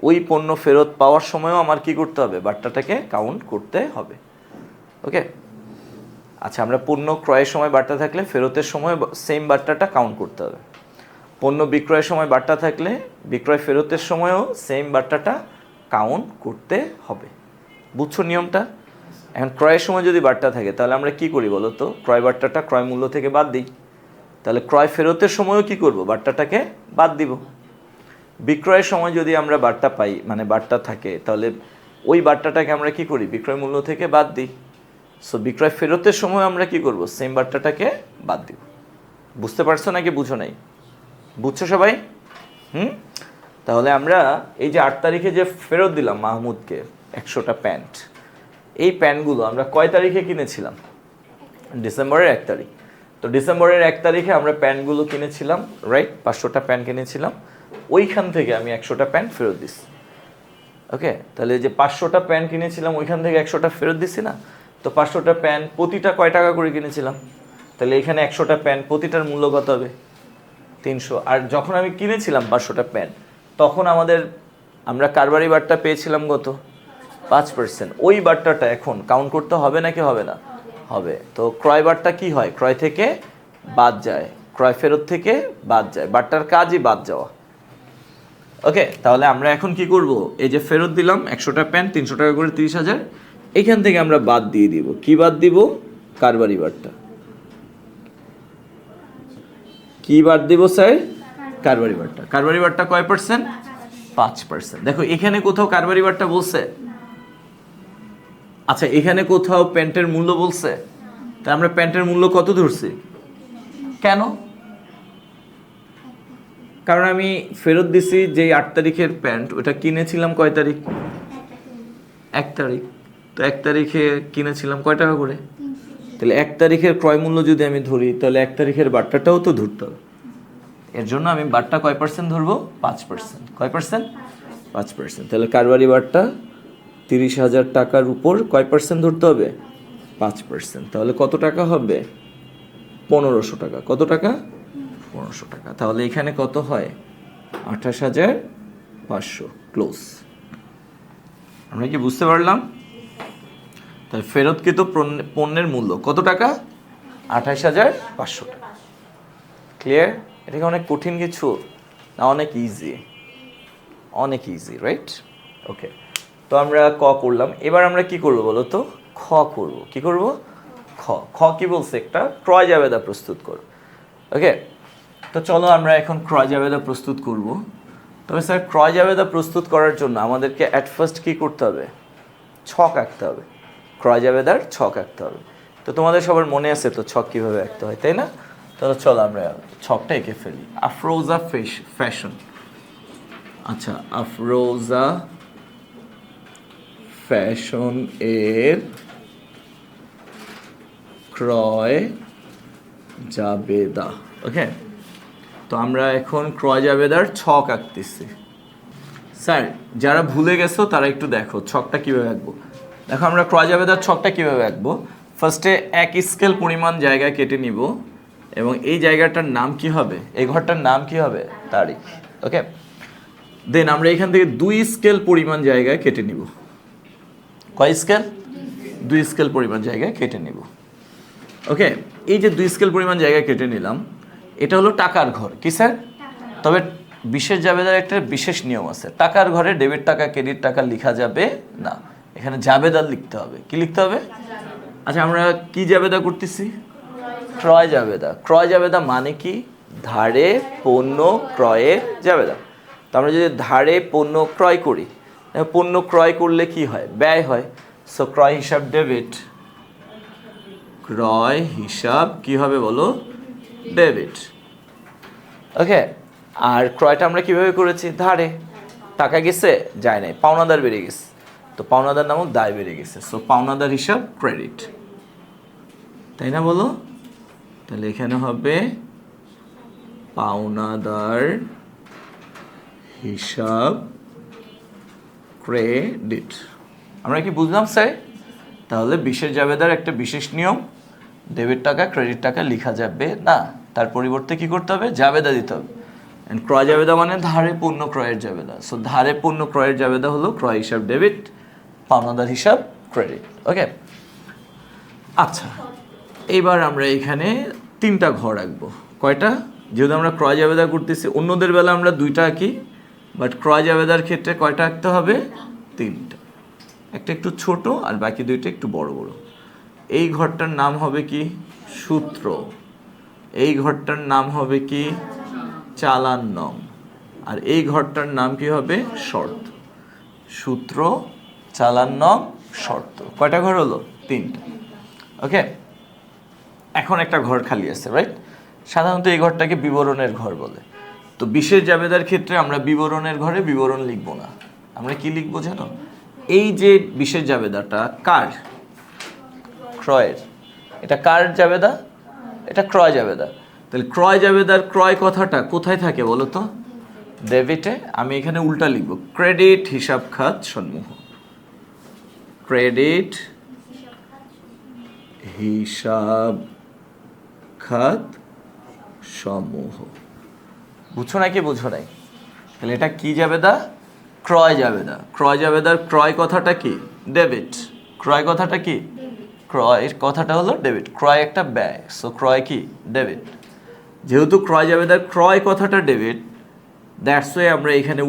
ওই পণ্য ফেরত পাওয়ার সময়ও আমার কি করতে হবে? বাট্টাটাকে কাউন্ট করতে হবে। ওকে? আচ্ছা, আমরা পণ্য ক্রয়ের সময় বাট্টা থাকলে ফেরতের সময় সেম বাট্টাটা কাউন্ট করতে হবে। পণ্য বিক্রয়ের সময় বাট্টা থাকলে বিক্রয় ফেরতের সময়ও সেম বাট্টাটা কাউন্ট করতে হবে। বুঝছো নিয়মটা? এখন ক্রয়ের সময় যদি বাট্টা থাকে তাহলে আমরা কি করি বলো তো? ক্রয় বাট্টাটা ক্রয় মূল্য থেকে বাদ দিই। তাহলে ক্রয় ফেরতের সময়ও কি করব? বাট্টাটাকে বাদ দিব। বিক্রয়ের সময় যদি আমরা বাট্টা পাই, মানে বাট্টা থাকে, তাহলে ওই বাট্টাটাকে আমরা কি করি? বিক্রয় মূল্য থেকে বাদ দিই। সো বিক্রয় ফেরতের সময় আমরা কি করব? সেম বাট্টাটাকে বাদ দিব। বুঝতে পারছো নাকি বুঝো নাই? বুঝছো সবাই? তাহলে আমরা এই যে 8 তারিখে যে ফেরত দিলাম মাহমুদকে 100টা প্যান্ট, এই প্যান্টগুলো আমরা কয় তারিখে কিনেছিলাম? ডিসেম্বরের 1 তারিখ। তো ডিসেম্বরের 1 তারিখে আমরা প্যান্টগুলো কিনেছিলাম, রাইট? 500টা প্যান্ট কিনেছিলাম। ওইখান থেকে আমি 100টা প্যান্ট ফেরত দিচ্ছি। ওকে? তাহলে যে 500টা প্যান্ট কিনেছিলাম ওইখান থেকে 100টা ফেরত দিচ্ছি না? তো 500টা প্যান্ট প্রতিটা কয় টাকা করে কিনেছিলাম? তাহলে এখানে 100টা প্যান্ট প্রতিটার মূল্য কত হবে? 300। আর যখন আমি কিনেছিলাম 500টা প্যান্ট, তখন আমরা কারবারি বাট্টা পেয়েছিলাম কত? 5%। ওই বাট্টাটা এখন কাউন্ট করতে হবে নাকি হবে না? হবে। তো ক্রয় বাট্টা কি হয়? ক্রয় থেকে বাদ যায়, ক্রয় ফেরত থেকে বাদ যায়। বাট্টার কাজই বাদ যাওয়া। ওকে? তাহলে আমরা এখন কি করব? এই যে ফেরত দিলাম 100টা প্যান্ট 300 টাকা করে 30,000, এখান থেকে আমরা বাদ দিয়ে দিব। কি বাদ দিব? কারবারি বাট্টা। কি বাদ দিব স্যার? কারবারি বাট্টা। কারবারি বাট্টা কয় পার্সেন্ট? 5%। দেখো এখানে কোথাও কারবারি বাট্টা বলছে? আচ্ছা, এখানে কোথাও প্যান্টের মূল্য বলছে? তা আমরা প্যান্টের মূল্য কত ধরছি? কেন? কারণ আমি ফেরত দিছি যেই 8 তারিখের প্যান্ট, ওটা কিনেছিলাম কয় তারিখ? 1 তারিখ। তো 1 তারিখে কিনেছিলাম কয় টাকা করে? তাহলে 1 তারিখের ক্রয় মূল্য যদি আমি ধরি, তাহলে 1 তারিখের বাট্টাটাও তো ধরতে হবে। এর জন্য আমি বাট্টা কয় পার্সেন্ট ধরবো? 5%। কয় পার্সেন্ট? 5%। তাহলে কারবারি বাট্টা 30,000 টাকার উপর কয় পার্সেন্ট ধরতে হবে? 5%। তাহলে কত টাকা হবে? 1500 টাকা। কত টাকা? 1500 টাকা। তাহলে এখানে কত হয়? 28,500। ক্লোজ। আমরা কি বুঝতে পারলাম? তাহলে ফেরতকৃত পণ্যের মূল্য কত টাকা? 28,500 টাকা। ক্লিয়ার? এটা কি অনেক কঠিন কিছু না অনেক ইজি? অনেক ইজি, রাইট? ওকে, তো আমরা ক করলাম। এবার আমরা কি করব বলো তো? খ করব। কি করব? খ। খ কি বলছে? একটা ক্রয় জাবেদা প্রস্তুত করো। ওকে, তো চলো আমরা এখন ক্রয় জাবেদা প্রস্তুত করব। তবে স্যার ক্রয় জাবেদা প্রস্তুত করার জন্য আমাদেরকে অ্যাট ফার্স্ট কী করতে হবে? ছক আঁকতে হবে। ক্রয় জাবেদার ছক আঁকতে হবে। তো তোমাদের সবার মনে আছে তো ছক কীভাবে আঁকতে হয়, তাই না? তাহলে চলো আমরা ছকটা এঁকে ফেলি। আফরোজা ফ্যাশন, আচ্ছা আফরোজা ফ্যাশন এর ক্রয় জাবেদা। ওকে, তো আমরা এখন ক্রয় জাবেদার ছক আঁকতেছি। স্যার যারা ভুলে গেছো তারা একটু দেখো ছকটা কীভাবে আঁকবো। দেখো আমরা ক্রয় জাবেদার ছকটা কীভাবে আঁকবো। ফার্স্টে 1 স্কেল পরিমাণ জায়গা কেটে নিব এবং এই জায়গাটার নাম কি হবে? এই ঘরটার নাম কি হবে? তারিখ। ওকে, দেন আমরা এখান থেকে 2 স্কেল পরিমাণ জায়গা কেটে নিব। কয় স্কেল? 2 স্কেল পরিমাণ জায়গা কেটে নিব। ওকে, এই যে 2 স্কেল পরিমাণ জায়গা কেটে নিলাম, এটা হলো টাকার ঘর। কি স্যার? তবে বিশেষ জাবেদার একটা বিশেষ নিয়ম আছে। টাকার ঘরে ডেবিট টাকা ক্রেডিট টাকা লেখা যাবে না, এখানে জাবেদার লিখতে হবে। কি লিখতে হবে? আচ্ছা আমরা কি জাবেদা করতেছি? ক্রয় জাবেদা। ক্রয় জাবেদা মানে কি? ধারে পণ্য ক্রয়ের জাবেদা। তো আমরা যদি ধারে পণ্য ক্রয় করি, পণ্য ক্রয় করলে কি হয়? ব্যয় হয়। সো ক্রয় হিসাব ডেবিট। ক্রয় হিসাব কি হবে বলো? ডেবিট। ওকে, আর ক্রয়টা আমরা কিভাবে করেছি? ধারে। টাকা গেছে? যায় নাই। পাওনাদার বেড়ে গেছে, তো পাওনাদার নামক দায় বেড়ে গেছে। সো পাওনাদার হিসাব ক্রেডিট, তাই না বলো? তাহলে এখানে হবে পাওনাদার হিসাব ক্রেডিট। আমরা কি বুঝলাম স্যার? তাহলে বিশেষ জাবেদার একটা বিশেষ নিয়ম, ডেবিট টাকা ক্রেডিট টাকা লেখা যাবে না, তার পরিবর্তে কি করতে হবে? জাবেদা দিতে হবে। এন্ড ক্রয় জাবেদা মানে ধারে পণ্য ক্রয়ের জাবেদা। সো ধারে পণ্য ক্রয়ের জাবেদা হলো ক্রয় হিসাব ডেবিট, পাওনাদার হিসাব ক্রেডিট। ওকে, আচ্ছা এইবার আমরা এখানে 3টা ঘর আঁকবো। কয়টা? যেহেতু আমরা ক্রয় জাবেদা করতেছি, অন্যদের বেলা আমরা 2টা আঁকি, বাট ক্রয় জাবেদার ক্ষেত্রে কয়টা আঁকতে হবে? 3টা। একটা একটু ছোট আর বাকি 2টা একটু বড় বড়। এই ঘরটার নাম হবে কি? সূত্র। এই ঘরটার নাম হবে কি? চালান নং। আর এই ঘরটার নাম কি হবে? শর্ত। সূত্র, চালান নং, শর্ত। কয়টা ঘর হলো? 3টা। ওকে, এখন একটা ঘর খালি আছে, রাইট? সাধারণত এই ঘরটাকে বিবরণের ঘর বলে। তো বিশেষ জাবেদার ক্ষেত্রে আমরা বিবরণের ঘরে বিবরণ লিখব না, আমরা কি লিখবো জানো? এই যে বিশেষ জাবেদাটা কার? ক্রয়ের। এটা কার জাবেদা? এটা ক্রয় জাবেদা। তাহলে ক্রয় জাবেদার ক্রয় কথাটা কোথায় থাকে বলো তো? ডেবিটে। আমি এখানে উল্টা লিখব, ক্রেডিট হিসাব খাত সমূহ। ক্রেডিট হিসাব খাত সমূহ। বুঝছো নাকি বুঝো নাই? তাহলে এটা কি জাবেদা? ক্রয় জাবেদা। ক্রয় জাবেদার ক্রয় কথাটা কি? ডেবিট। ক্রয় কথাটা কি? ক্রয়ের কথাটা হলো ডেবিট। ক্রয় একটা ব্যয়, সো ক্রয় কি? ডেবিট। যেহেতু ক্রয় জাবেদার ক্রয় কথাটা ডেবিট, দ্যাটস ওয়ে আমরা এখানে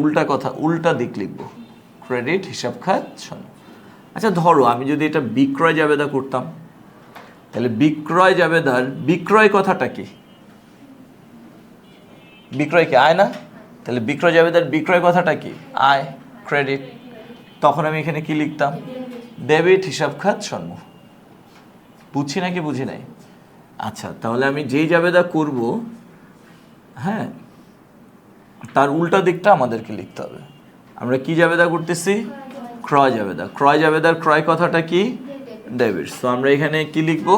উল্টা দিক লিখব, ক্রেডিট হিসাব খাত সমূহ। আচ্ছা ধরো আমি যদি এটা বিক্রয় জাবেদা করতাম, তাহলে বিক্রয় জাবেদার বিক্রয় কথাটা কি? বিক্রয় কি? আয় না? তাহলে বিক্রয় জাবেদার বিক্রয় কথাটা কি? আয়, ক্রেডিট। তখন আমি এখানে কি লিখতাম? ডেবিট হিসাব খাত সমূহ। বুঝছি নাকি বুঝি নাই? আচ্ছা তাহলে আমি যেই জাবেদা করব, হ্যাঁ, তার উল্টা দিকটা আমাদেরকে লিখতে হবে। আমরা কি জাবেদা করতেছি? ক্রয় জাবেদা। ক্রয় জাবেদার ক্রয় কথাটা কি? ডেবিট। সো আমরা এখানে কি লিখব?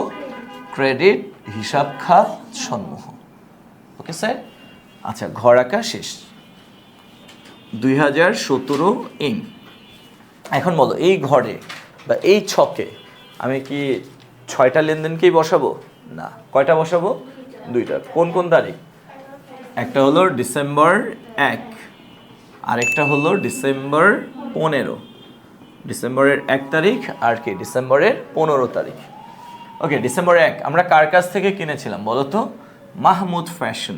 ক্রেডিট হিসাব খাত সমূহ। Okay sir? আচ্ছা ঘর আঁকা শেষ। 2017 ইং। এখন বলো এই ঘরে বা এই ছকে আমি কি 6টা লেনদেনকেই বসাবো? না। কয়টা বসাবো? 2টা। কোন কোন তারিখ? একটা হলো ডিসেম্বর 1, আরেকটা হলো ডিসেম্বর 15। ডিসেম্বরের 1 তারিখ আর কি ডিসেম্বরের 15 তারিখ। ওকে, ডিসেম্বর 1 আমরা কার কাছ থেকে কিনেছিলাম বলো তো? মাহমুদ ফ্যাশন।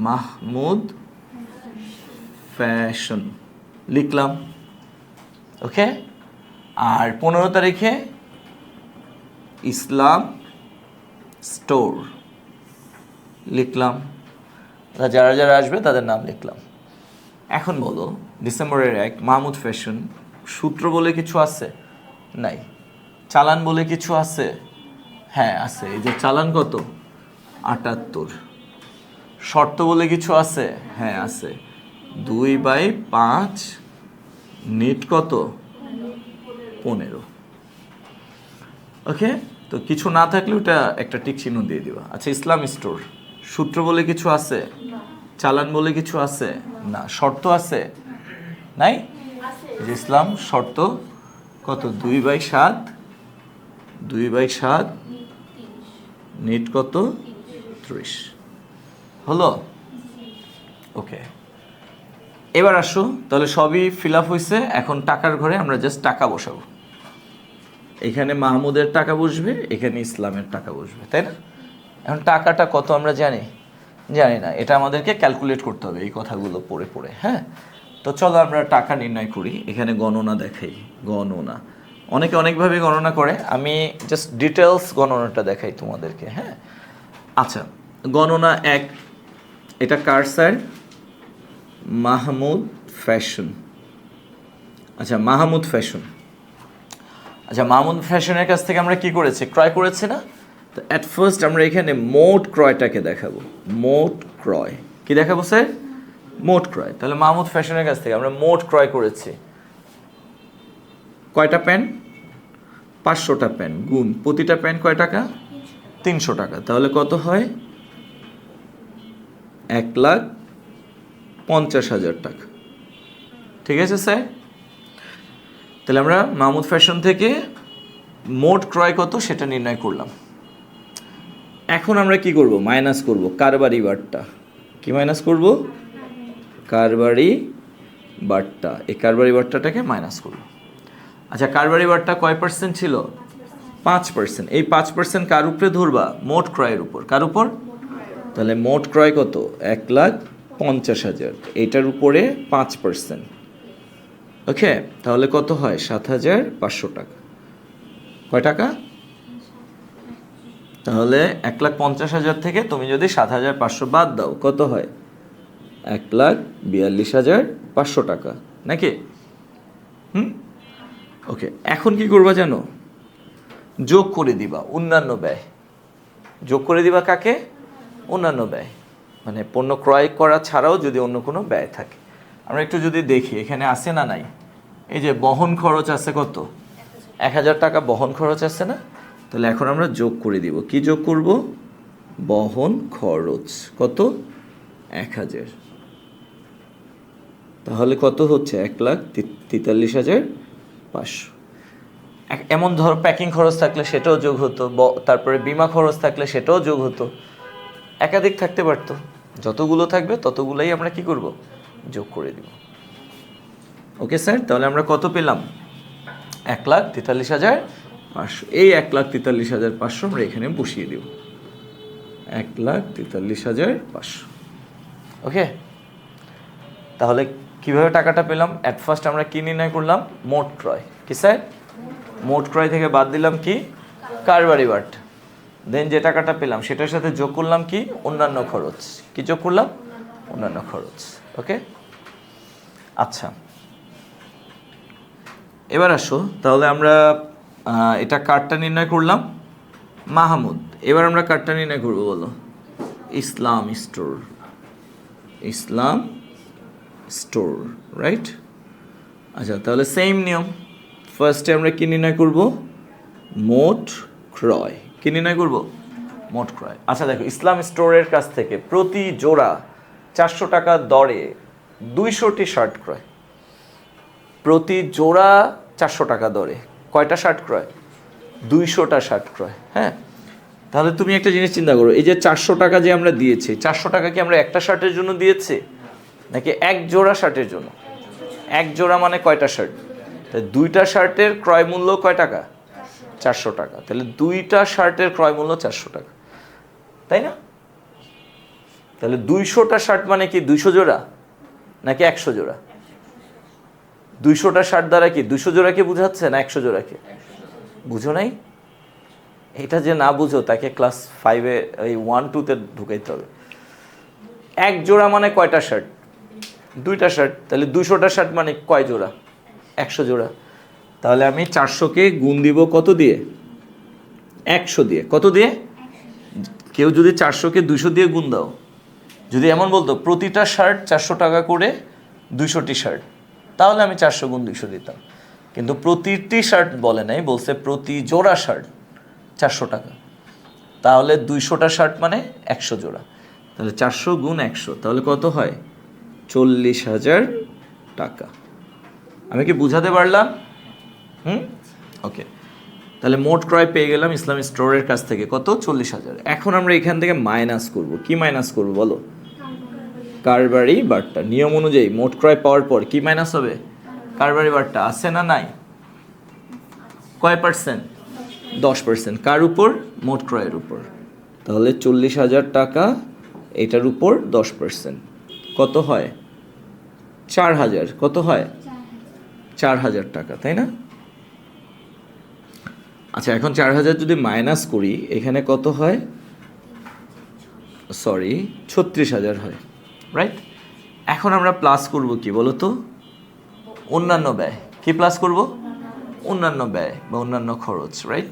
মাহমুদ ফ্যাশন লিখলাম, ওকে। আর 15 তারিখে ইসলাম স্টোর লিখলাম। যারা যারা আসবে তাদের নাম লিখলাম। এখন বলো, ডিসেম্বরের 1 মাহমুদ ফ্যাশন, সূত্র বলে কিছু আছে? নাই। চালান বলে কিছু আছে? হ্যাঁ আছে। এই যে চালান কত? 78। শর্ত বলে কিছু আছে? হ্যাঁ আছে। 2/5 নিট কত? 15। ওকে, তো কিছু না থাকলে ওটা একটা টিক চিহ্ন দিয়ে দিবা। আচ্ছা, ইসলাম স্টোর, সূত্র বলে কিছু আছে? চালান বলে কিছু আছে? না। শর্ত আছে? নাই। এই যে ইসলাম শর্ত কত? 2/7, 2/7 নিট কত? 30। হলো? ওকে, এবার আসো, তাহলে সবই ফিল আপ হয়েছে। এখন টাকার ঘরে আমরা জাস্ট টাকা বসাবো। এখানে মাহমুদের টাকা বসবে, এখানে ইসলামের টাকা বসবে, তাই না? এখন টাকাটা কত আমরা জানি? জানি না। এটা আমাদেরকে ক্যালকুলেট করতে হবে এই কথাগুলো পড়ে পড়ে। হ্যাঁ, তো চলো আমরা টাকা নির্ণয় করি। এখানে গণনা দেখাই। গণনা অনেকে অনেকভাবে গণনা করে, আমি জাস্ট ডিটেলস গণনাটা দেখাই তোমাদেরকে। হ্যাঁ, আচ্ছা, গণনা 1, এটা কার স্যার? মাহমুদ ফ্যাশন। আচ্ছা, মাহমুদ ফ্যাশন। আচ্ছা, মাহমুদ ফ্যাশনের কাছ থেকে আমরা কি করেছি? ক্রয় করেছি না? তো অ্যাট ফার্স্ট আমরা এখানে মোট ক্রয়টাকে দেখাবো। মোট ক্রয় কি দেখাবো স্যার? মোট ক্রয়। তাহলে মাহমুদ ফ্যাশনের কাছ থেকে আমরা মোট ক্রয় করেছি কয়টা প্যান্ট? 500টা প্যান্ট, গুণ প্রতিটা প্যান্ট কয় টাকা? 300 টাকা। তাহলে কত হয়? 1,50,000 টাকা। ঠিক আছে স্যার? তাহলে আমরা মাহমুদ ফ্যাশন থেকে মোট ক্রয় কত সেটা নির্ণয় করলাম। এখন আমরা কি করব? মাইনাস করব কারবারি বারটা। কি মাইনাস করব? কারবারি বারটা। এই কারবারি বারটাটাকে মাইনাস করব। আচ্ছা, কারবারি বারটা কয় পার্সেন্ট ছিল? 5%। এই 5% কার উপরে ধরবা? মোট ক্রয়ের উপর। কার উপর? তাহলে মোট ক্রয় কত? 1,50,000। এটার উপরে 5%। ওকে, তাহলে কত হয়? 7,500 টাকা। কয় টাকা? তাহলে 1,50,000 থেকে তুমি যদি 7,500 বাদ দাও, কত হয়? 1,42,500 টাকা, নাকি? ওকে, এখন কি করবা জানো? যোগ করে দিবা অন্যান্য ব্যয়। যোগ করে দিবা কাকে? অন্যান্য ব্যয়, মানে পণ্য ক্রয় করা ছাড়াও যদি অন্য কোনো ব্যয় থাকে। আমরা একটু যদি দেখি এখানে আছে না নাই? এই যে বহন খরচ আছে কত? 1,000 টাকা বহন খরচ আছে না? তাহলে এখন আমরা যোগ করে দিব। কি যোগ করব? বহন খরচ কত? 1,000। তাহলে কত হচ্ছে? 1,43,500। এমন ধর প্যাকিং খরচ থাকলে সেটাও যোগ হতো, তারপরে বিমা খরচ থাকলে সেটাও যোগ হতো, একাধিক থাকতে পারতো। যতগুলো থাকবে ততগুলোই আমরা কি করব? যোগ করে দিব। ওকে স্যার, তাহলে আমরা কত পেলাম? 1,43,500। এই 1,43,500 আমরা এখানে বসিয়ে দেব। 1,43,500। ওকে, তাহলে কিভাবে টাকাটা পেলাম? অ্যাট ফার্স্ট আমরা কি নির্ণয় করলাম? মোট ক্রয়। কি স্যার? মোট ক্রয় থেকে বাদ দিলাম কি? কারবারি বাট। দেন যে টাকাটা পেলাম সেটার সাথে যোগ করলাম কি? অন্যান্য খরচ। কি যোগ করলাম? অন্যান্য খরচ। ওকে, আচ্ছা, এবার আসো, তাহলে আমরা এটা কারটা নির্ণয় করলাম? মাহমুদ। এবার আমরা কারটা নির্ণয় করবো, বলো? ইসলাম স্টোর। ইসলাম স্টোর, রাইট? আচ্ছা, তাহলে সেম নিয়ম। ফার্স্টে আমরা কি নির্ণয় করব? মোট ক্রয়। কি নির্ণয় করব? মোট ক্রয়। আচ্ছা দেখো, ইসলাম স্টোরের কাছ থেকে প্রতি জোড়া 400 টাকা দরে 200টি শার্ট ক্রয়। প্রতি জোড়া 400 টাকা দরে কয়টা শার্ট ক্রয়? 200টা শার্ট ক্রয়। হ্যাঁ, তাহলে তুমি একটা জিনিস চিন্তা করো, এই যে 400 টাকা যে আমরা দিয়েছি, 400 টাকা কি আমরা একটা শার্টের জন্য দিয়েছি নাকি এক জোড়া শার্টের জন্য? এক জোড়া মানে কয়টা শার্ট? তাই 2টা শার্টের ক্রয় মূল্য কয় টাকা? 400 টাকা। তাহলে 2টা শার্টের ক্রয় মূল্য 400 টাকা, তাই না? তাহলে 200টা শার্ট মানে কি 200 জোড়া নাকি 100 জোড়া? 200টা শার্ট দ্বারা কি 200 জোড়াকে বোঝাচ্ছে না 100 জোড়াকে? বুঝো নাই? এটা যে না বুঝো তাকে ক্লাস 5-এ এই 1-2-তে ঢুকাইতে হবে। 1 জোড়া মানে কয়টা শার্ট? 2টা শার্ট। তাহলে 200টা শার্ট মানে কয় জোড়া? 100 জোড়া। তাহলে আমি 400কে গুণ দিব কত দিয়ে? 100 দিয়ে। কত দিয়ে? কেউ যদি 400কে 200 দিয়ে গুণ দাও, যদি এমন বলতো প্রতিটা শার্ট 400 টাকা করে 200টি শার্ট, তাহলে আমি 400 গুণ 200 দিতাম। কিন্তু প্রতিটি শার্ট বলে নাই, বলছে প্রতি জোড়া শার্ট 400 টাকা। তাহলে 200টা শার্ট মানে 100 জোড়া। তাহলে 400 গুণ 100 তাহলে কত হয়? 40,000 টাকা। আমি কি বুঝাতে পারলাম? ওকে। তাহলে মোট ক্রয় পেয়ে গেলাম ইসলামী স্টোরের কাছ থেকে কত? 40,000। এখন আমরা এখান থেকে মাইনাস করব। কি মাইনাস করব বলো? কারবারি বার্তা। নিয়ম অনুযায়ী মোট ক্রয় পাওয়ার পর কি মাইনাস হবে? কারবারি বার্তা। আছে না নাই? কয় পার্সেন্ট? 10%। কার উপর? মোট ক্রয়ের উপর। তাহলে 40,000 টাকা, এটার উপর 10%। কত হয়? 4,000। কত হয়? 4,000 টাকা, তাই না? আচ্ছা, এখন 4,000 যদি মাইনাস করি, এখানে কত হয়? সরি, 36,000 হয়, রাইট? এখন আমরা প্লাস করব কি বলো তো? অন্যান্য ব্যয়। কি প্লাস করব? অন্যান্য ব্যয় বা অন্যান্য খরচ, রাইট?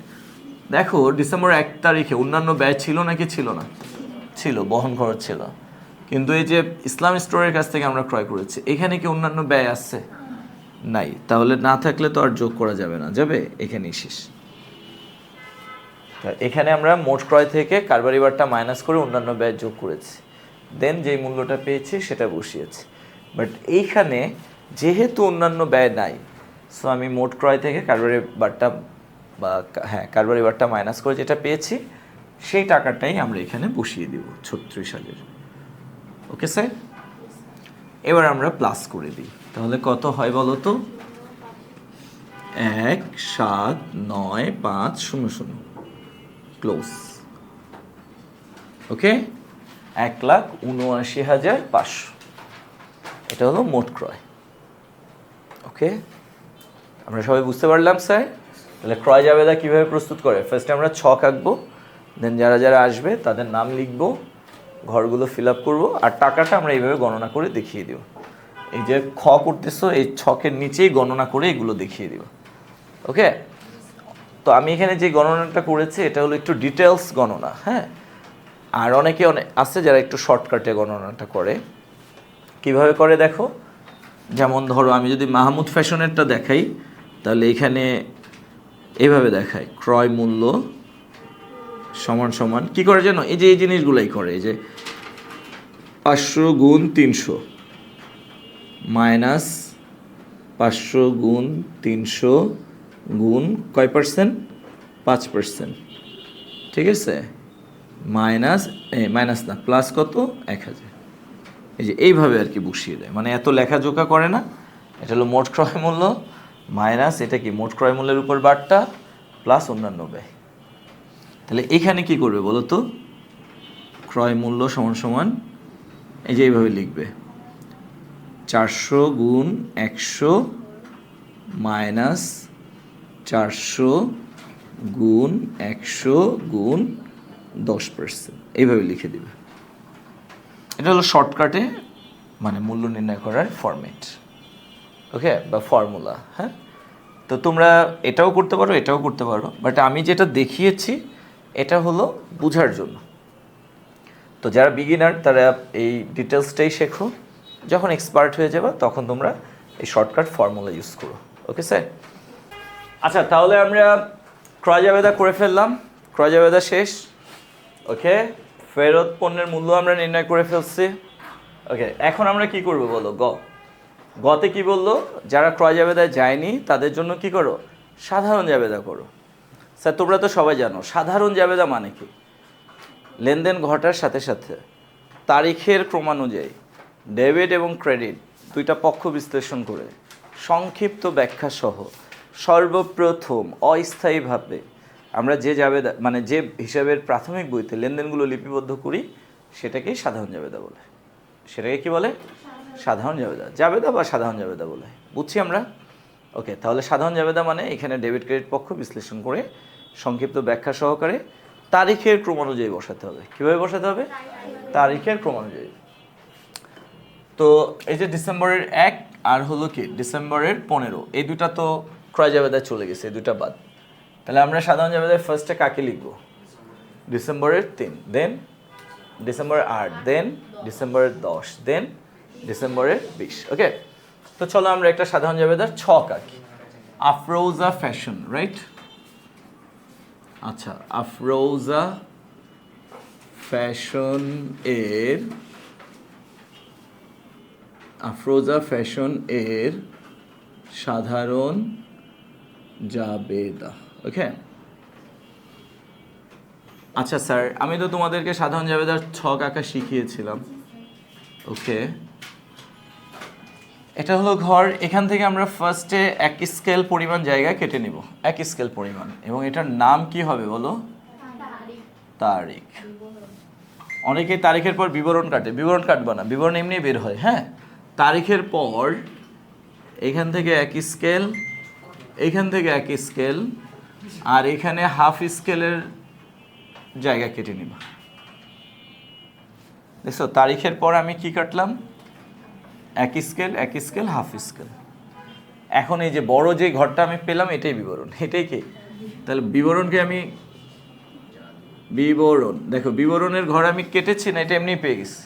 দেখো, ডিসেম্বর 1 তারিখে অন্যান্য ব্যয় ছিল নাকি ছিল না? ছিল, বহন খরচ ছিল। কিন্তু এই যে ইসলাম স্টোরের কাছ থেকে আমরা ক্রয় করেছি, এখানে কি অন্যান্য ব্যয় আসছে? নাই। তাহলে না থাকলে তো আর যোগ করা যাবে না, যাবে? এখানেই শেষ। এখানে আমরা মোট ক্রয় থেকে কারবারি বারটা মাইনাস করে অন্যান্য ব্যয় যোগ করেছি, দেন যেই মূল্যটা পেয়েছি সেটা বসিয়েছি। বাট এইখানে যেহেতু অন্যান্য ব্যয় নাই, সো আমি মোট ক্রয় থেকে কারবারি বারটা কারবারি বারটা মাইনাস করে যেটা পেয়েছি সেই টাকাটাই আমরা এখানে বসিয়ে দিব, 36,000। Okay sir? এবার আমরা প্লাস করে দিই। তাহলে কত হয় বলো তো? 1,7,9,5,0,0 ক্লোজ। ওকে, 1,79,500। এটা হলো মোট ক্রয়। ওকে, আমরা সবাই বুঝতে পারলাম স্যার? তাহলে ক্রয় জাবেদা কীভাবে প্রস্তুত করে? ফার্স্টে আমরা ছক আঁকবো, দেন যারা যারা আসবে তাদের নাম লিখবো, ঘরগুলো ফিল আপ করবো, আর টাকাটা আমরা এইভাবে গণনা করে দেখিয়ে দিব। এই যে খ করতেছো, এই ছকের নিচেই গণনা করে এগুলো দেখিয়ে দিব। ওকে, তো আমি এখানে যে গণনাটা করেছি এটা হলো একটু ডিটেলস গণনা, হ্যাঁ? আর অনেকে আছে যারা একটু শর্টকাটে গণনাটা করে। কিভাবে করে দেখো, যেমন ধরো আমি যদি মাহমুদ ফ্যাশনেরটা দেখাই, তাহলে এখানে এইভাবে দেখায় ক্রয় মূল্য সমান সমান কী করে জানো? এই যে এই জিনিসগুলাই করে, এই যে 500 গুণ 300 মাইনাস 500 গুণ 300 গুণ কয় পার্সেন্ট? 5%। ঠিক আছে? মাইনাস না, প্লাস কত? 1,000। এই যে এইভাবে আর কি বসিয়ে দেয়, মানে এত লেখাজোকা করে না। এটা হলো মোট ক্রয় মূল্য মাইনাস এটা কি মোট ক্রয় মূল্যের উপর বারটা প্লাস অন্যান্য ব্যয়। তাহলে এখানে কি করবে বলো তো? ক্রয় মূল্য সমান সমান এই যে এইভাবে লিখবে, 400 গুণ 100 মাইনাস 400 গুণ 100 গুণ 10%, এইভাবে লিখে দিবে। এটা হলো শর্টকাটে মানে মূল্য নির্ণয় করার ফরম্যাট, ওকে, বা ফর্মুলা। হ্যাঁ, তো তোমরা এটাও করতে পারো, এটাও করতে পারো, বাট আমি যেটা দেখিয়েছি এটা হলো বোঝার জন্য। তো যারা বিগিনার তারা এই ডিটেলসটাই শেখো, যখন এক্সপার্ট হয়ে যাবে তখন তোমরা এই শর্টকাট ফর্মুলা ইউজ করো। Okay sir? আচ্ছা, তাহলে আমরা ক্রয় জাবেদা করে ফেললাম, ক্রয় জাবেদা শেষ। ওকে, ফেরত পণ্যের মূল্য আমরা নির্ণয় করে ফেলছি। ওকে, এখন আমরা কি করব বলো? গতে কি বললো? যারা ক্রয় জাবেদায় যায়নি তাদের জন্য কি করো? সাধারণ জাবেদা করো। স্যার তোমরা তো সবাই জানো সাধারণ জাবেদা মানে কি? লেনদেন ঘটার সাথে সাথে তারিখের ক্রমানুযায়ী ডেবিট এবং ক্রেডিট দুইটা পক্ষ বিশ্লেষণ করে সংক্ষিপ্ত ব্যাখ্যা সহ সর্বপ্রথম অস্থায়ীভাবে আমরা যে জাবেদা মানে যে হিসাবের প্রাথমিক বইতে লেনদেনগুলো লিপিবদ্ধ করি সেটাকেই সাধারণ জাবেদা বলে। সেটাকে কি বলে? সাধারণ জাবেদা। জাবেদা বা সাধারণ জাবেদা বলে, বুঝছি আমরা? ওকে, তাহলে সাধারণ জাবেদা মানে এখানে ডেবিট ক্রেডিট পক্ষ বিশ্লেষণ করে সংক্ষিপ্ত ব্যাখ্যা সহকারে তারিখের ক্রমানুযায়ী বসাতে হবে। কীভাবে বসাতে হবে? তারিখের ক্রমানুযায়ী। তো এই যে ডিসেম্বরের 1 আর হলো কি ডিসেম্বরের 15, এই দুটা তো ক্রয় জাবেদায় চলে গেছে, এই দুটা বাদ। তাহলে আমরা সাধারণ জাবেদায় ফার্স্টে কাকে লিখব? ডিসেম্বরের 3, দেন ডিসেম্বরের 8, দেন ডিসেম্বরের 10, দেন ডিসেম্বরের 20। ওকে, তো চলো আমরা একটা সাধারণ জাবেদার ছক আঁকি। Afroza fashion, right? আচ্ছা, আফরোজা ফ্যাশন এর সাধারণ জাবেদা। ওকে, আচ্ছা স্যার, আমি তো তোমাদেরকে সাধারণ জাবেদার ছক আঁকা শিখিয়েছিলাম। ওকে, এটা হলো ঘর। এখান থেকে আমরা ফার্স্টে 1 স্কেল পরিমাণ জায়গা কেটে নিব, 1 স্কেল পরিমাণ, এবং এটার নাম কি হবে বলো? তারিখ। অনেকে তারিখের পর বিবরণ কাটে, বিবরণ কাটবা না, বিবরণ এমনি বের হয়। হ্যাঁ, তারিখের পর এখান থেকে 1 স্কেল, এখান থেকে 1 স্কেল, আর এখানে হাফ স্কেলের জায়গা কেটে নিবা। দেখছো, তারিখের পর আমি কি কাটলাম? 1 স্কেল, 1 স্কেল, হাফ স্কেল। এখন এই যে বড় যে ঘরটা আমি পেলাম, এটাই বিবরণ। এটাই কি? তাহলে বিবরণকে আমি বিবরণ, দেখো বিবরণের ঘর আমি কেটেছি না, এটা এমনি পেয়ে গেছি।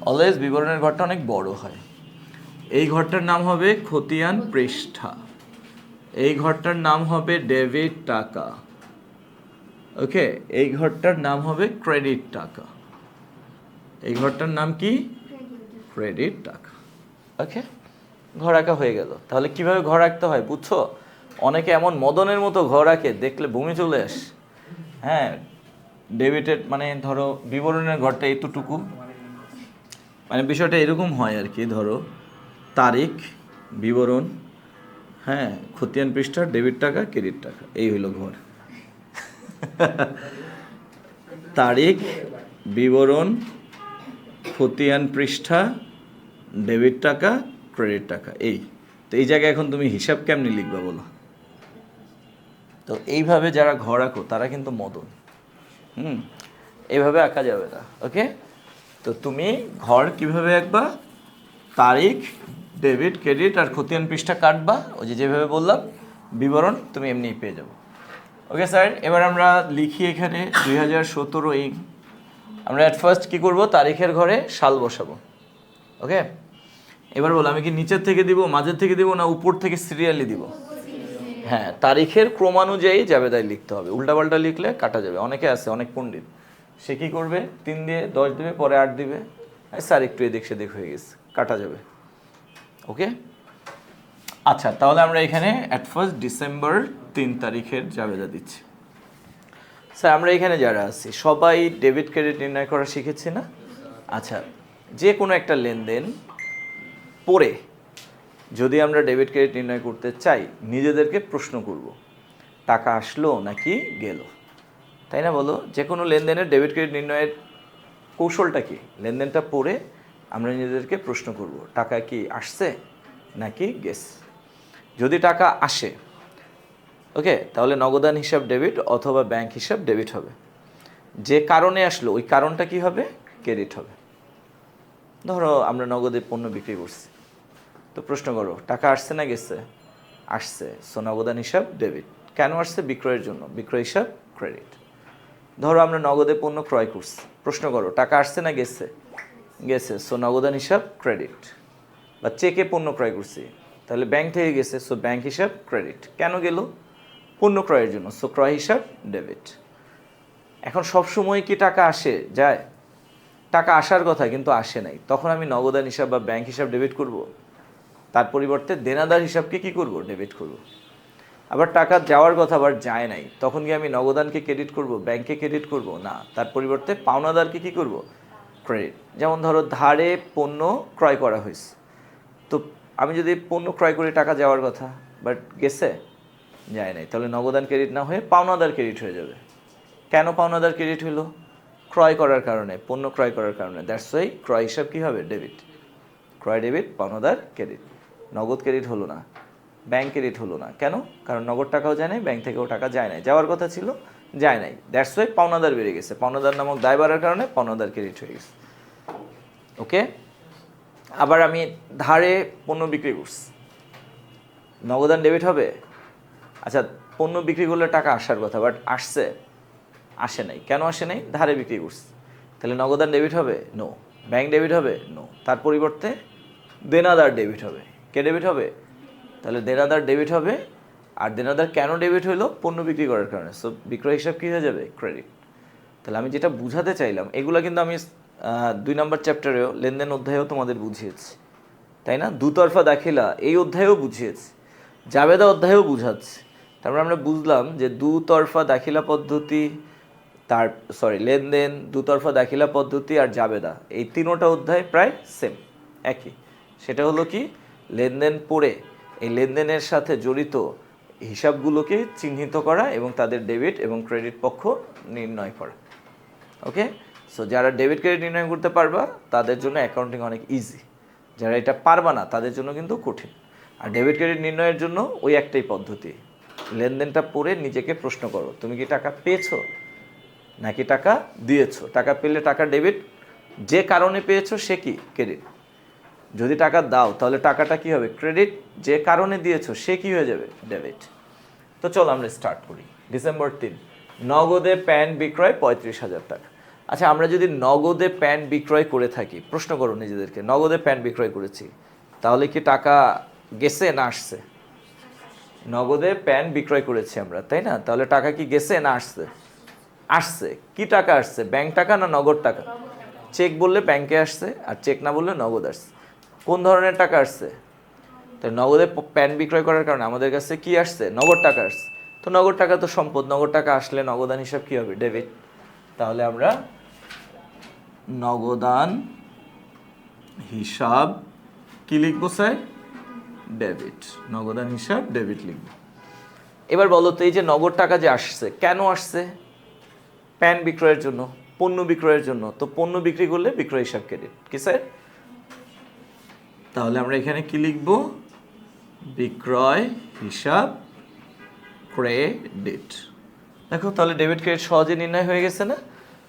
অলওয়েজ বিবরণের ঘরটা অনেক বড় হয়। এই ঘরটার নাম হবে খতিয়ান পৃষ্ঠা, এই ঘরটার নাম হবে ডেবিট টাকা। ওকে, এই ঘরটার নাম হবে ক্রেডিট টাকা। এই ঘরটার নাম কি? ক্রেডিট টাকা। ওকে, ঘর আঁকা হয়ে গেল। তাহলে কিভাবে ঘর আঁকতে হয় বুঝছো? অনেকে এমন মদনের মতো ঘর আঁকে, দেখলে বমি চলে আসে। হ্যাঁ, ডেবিটেড মানে ধরো বিবরণের ঘরটা এতটুকু, মানে বিষয়টা এরকম হয় আর কি। ধরো তারিখ, বিবরণ, হ্যাঁ, খতিয়ান পৃষ্ঠা, ডেবিট টাকা, ক্রেডিট টাকা, এই হইল ঘর। তারিখ, বিবরণ, খতিয়ান পৃষ্ঠা, ডেবিট টাকা, ক্রেডিট টাকা, এই। তো এই জায়গায় এখন তুমি হিসাব কেমনি লিখবা বলো? তো এইভাবে যারা ঘর আঁকো তারা কিন্তু মদন। এইভাবে আঁকা যাবে না। ওকে, তো তুমি ঘর কিভাবে আঁকবা? তারিখ, ডেবিট, ক্রেডিট আর খতিয়ান পৃষ্ঠা কাটবা, ওই যে যেভাবে বললাম। বিবরণ তুমি এমনিই পেয়ে যাবো। ওকে স্যার, এবার আমরা লিখি এখানে 2017। এই আমরা অ্যাট ফার্স্ট কী করবো? তারিখের ঘরে সাল বসাবো। ওকে, এবার বলো, আমি কি নিচের থেকে দিব, মাঝের থেকে দিব, না উপর থেকে সিরিয়ালি দিব? হ্যাঁ, তারিখের ক্রমানুযায়ী জাবেদায় লিখতে হবে। উল্টাপাল্টা লিখলে কাটা যাবে। অনেকে আছে, অনেক পণ্ডিত, সে কী করবে? 3 দিয়ে 10 দিবে, পরে 8 দিবে, স্যার একটু এদিক সেদিক হয়ে গেছে, কাটা যাবে। ওকে, আচ্ছা, তাহলে আমরা এখানে অ্যাট ফার্স্ট ডিসেম্বর 3 তারিখের জাবেদা দিচ্ছি। স্যার, আমরা এখানে যারা আছি সবাই ডেবিট ক্রেডিট নির্ণয় করা শিখেছি না? আচ্ছা, যে কোনো একটা লেনদেন পরে যদি আমরা ডেবিট ক্রেডিট নির্ণয় করতে চাই, নিজেদেরকে প্রশ্ন করব, টাকা আসলো নাকি গেল? তাই না বলো? যে কোনো লেনদেনের ডেবিট ক্রেডিট নির্ণয়ের কৌশলটা কি? লেনদেনটা পড়ে আমরা নিজেদেরকে প্রশ্ন করব, টাকা কি আসছে নাকি গেছে? যদি টাকা আসে, ওকে, তাহলে নগদান হিসাব ডেবিট অথবা ব্যাংক হিসাব ডেবিট হবে। যে কারণে আসলো ওই কারণটা কি হবে? ক্রেডিট হবে। ধরো আমরা নগদে পণ্য বিক্রি করছি, তো প্রশ্ন করো, টাকা আসছে না গেছে? আসছে, সো নগদান হিসাব ডেবিট। কেন আসছে? বিক্রয়ের জন্য, বিক্রয় হিসাব ক্রেডিট। ধরো আমরা নগদে পণ্য ক্রয় করছি, প্রশ্ন করো, টাকা আসছে না গেছে? গেছে, সো নগদান হিসাব ক্রেডিট। বা চেকে পণ্য ক্রয় করছি, তাহলে ব্যাংক থেকে গেছে, সো ব্যাংক হিসাব ক্রেডিট। কেন গেল? পণ্য ক্রয়ের জন্য, সো ক্রয় হিসাব ডেবিট। এখন সবসময় কি টাকা আসে যায়? টাকা আসার কথা কিন্তু আসে নাই, তখন আমি নগদান হিসাব বা ব্যাংক হিসাব ডেবিট করব? তার পরিবর্তে দেনাদার হিসাবকে কি করব? ডেবিট করব। আবার টাকা যাওয়ার কথা আবার যায় নাই, তখন কি আমি নগদানকে ক্রেডিট করব, ব্যাংকে ক্রেডিট করব? না, তার পরিবর্তে পাওনাদারকে কি করব? ক্রেডিট। যেমন ধরো ধারে পণ্য ক্রয় করা হয়েছে, তো আমি যদি পণ্য ক্রয় করি, টাকা যাওয়ার কথা, বাট গেছে, যায় নাই, তাহলে নগদান ক্রেডিট না হয়ে পাওনাদার ক্রেডিট হয়ে যাবে। কেন পাওনাদার ক্রেডিট হলো? ক্রয় করার কারণে, পণ্য ক্রয় করার কারণে, দ্যাটস ওয়াই ক্রয় হিসাব কী হবে? ডেবিট। ক্রয় ডেবিট, পাওনাদার ক্রেডিট। নগদ ক্রেডিট হলো না, ব্যাংক ক্রেডিট হলো না, কেন? কারণ নগদ টাকাও যায় নাই, ব্যাংক থেকেও টাকা যায় নাই, যাওয়ার কথা ছিল যায় নাই, দ্যাটস ওয়াই পাওনাদার বেড়ে গেছে, পাওনাদার নামক দায় বাড়ার কারণে পাওনাদার ক্রেডিট হয়ে গেছে। ওকে, আবার আমি ধারে পণ্য বিক্রি করছি, নগদান ডেবিট হবে? আচ্ছা, পণ্য বিক্রি করলে টাকা আসার কথা, বাট আসছে? আসে নাই, কেন আসে নাই? ধারে বিক্রি করছি, তাহলে নগদান ডেবিট হবে? নো। ব্যাংক ডেবিট হবে? নো। তার পরিবর্তে দেনাদার ডেবিট হবে। কে ডেবিট হবে? তাহলে দেনাদার ডেবিট হবে। আর দেনাদার কেন ডেবিট হলো? পণ্য বিক্রি করার কারণে। সো বিক্রয় হিসাব কী হয়ে যাবে? ক্রেডিট। তাহলে আমি যেটা বুঝাতে চাইলাম, এগুলো কিন্তু আমি 2 নম্বর চ্যাপ্টারেও, লেনদেন অধ্যায়েও তোমাদের বুঝিয়েছি, তাই না? দুতরফা দাখিলা এই অধ্যায়েও বুঝিয়েছি, জাবেদা অধ্যায়েও বুঝাচ্ছি। তারপরে আমরা বুঝলাম যে দুতরফা দাখিলা পদ্ধতি, লেনদেন, দুতরফা দাখিলা পদ্ধতি আর জাবেদা, এই তিনোটা অধ্যায় প্রায় সেম, একই। সেটা হলো কি? লেনদেন পড়ে এই লেনদেনের সাথে জড়িত হিসাবগুলোকে চিহ্নিত করা এবং তাদের ডেবিট এবং ক্রেডিট পক্ষ নির্ণয় করা। ওকে, সো যারা ডেবিট ক্রেডিট নির্ণয় করতে পারবা তাদের জন্য অ্যাকাউন্টিং অনেক ইজি, যারা এটা পারবা না তাদের জন্য কিন্তু কঠিন। আর ডেবিট ক্রেডিট নির্ণয়ের জন্য ওই একটাই পদ্ধতি, লেনদেনটা পড়ে নিজেকে প্রশ্ন করো, তুমি কি টাকা পেয়েছো নাকি টাকা দিয়েছো? টাকা পেলে টাকা ডেবিট, যে কারণে পেয়েছো সে কি? ক্রেডিট। যদি টাকা দাও তাহলে টাকাটা কি হবে? ক্রেডিট। যে কারণে দিয়েছো সে কি হয়ে যাবে? ডেবিট। তো চলো আমরা স্টার্ট করি। ডিসেম্বর 3, নগদে প্যান্ট বিক্রয় 35,000 টাকা। আচ্ছা, আমরা যদি নগদে প্যান্ট বিক্রয় করে থাকি, প্রশ্ন করো নিজেদেরকে, নগদে প্যান্ট বিক্রয় করেছি, তাহলে কি টাকা গেছে না আসছে? নগদে প্যান্ট বিক্রয় করেছি আমরা, তাই না? তাহলে টাকা কি গেছে না আসছে? আসছে। কি টাকা আসছে? ব্যাংক টাকা না নগদ টাকা? চেক বললে ব্যাংকে আসছে, আর চেক না বললে নগদ আসছে। কোন ধরনের টাকা আসছে? তাই নগদে প্যান্ট বিক্রয় করার কারণে আমাদের কাছে কি আসছে? নগদ টাকা আসছে। তো নগদ টাকা তো সম্পদ, নগদ টাকা আসলে নগদান হিসাব কি হবে? ডেবিট। তাহলে আমরা নগদান হিসাব কি লিখবো স্যার? ডেবিট। নগদান হিসাব ডেবিট লিখব। এবার বলো তো, এই যে নগদ টাকা যে আসছে, কেন আসছে? প্যান্ট বিক্রয়ের জন্য, পণ্য বিক্রয়ের জন্য। তো পণ্য বিক্রি করলে বিক্রয় হিসাব ক্রেডিট, কি স্যার? তাহলে আমরা এখানে কি লিখব? বিক্রয় হিসাব ক্রেডিট। দেখো, তাহলে ডেবিট ক্রেডিট সহজে নির্ণয় হয়ে গেছে না?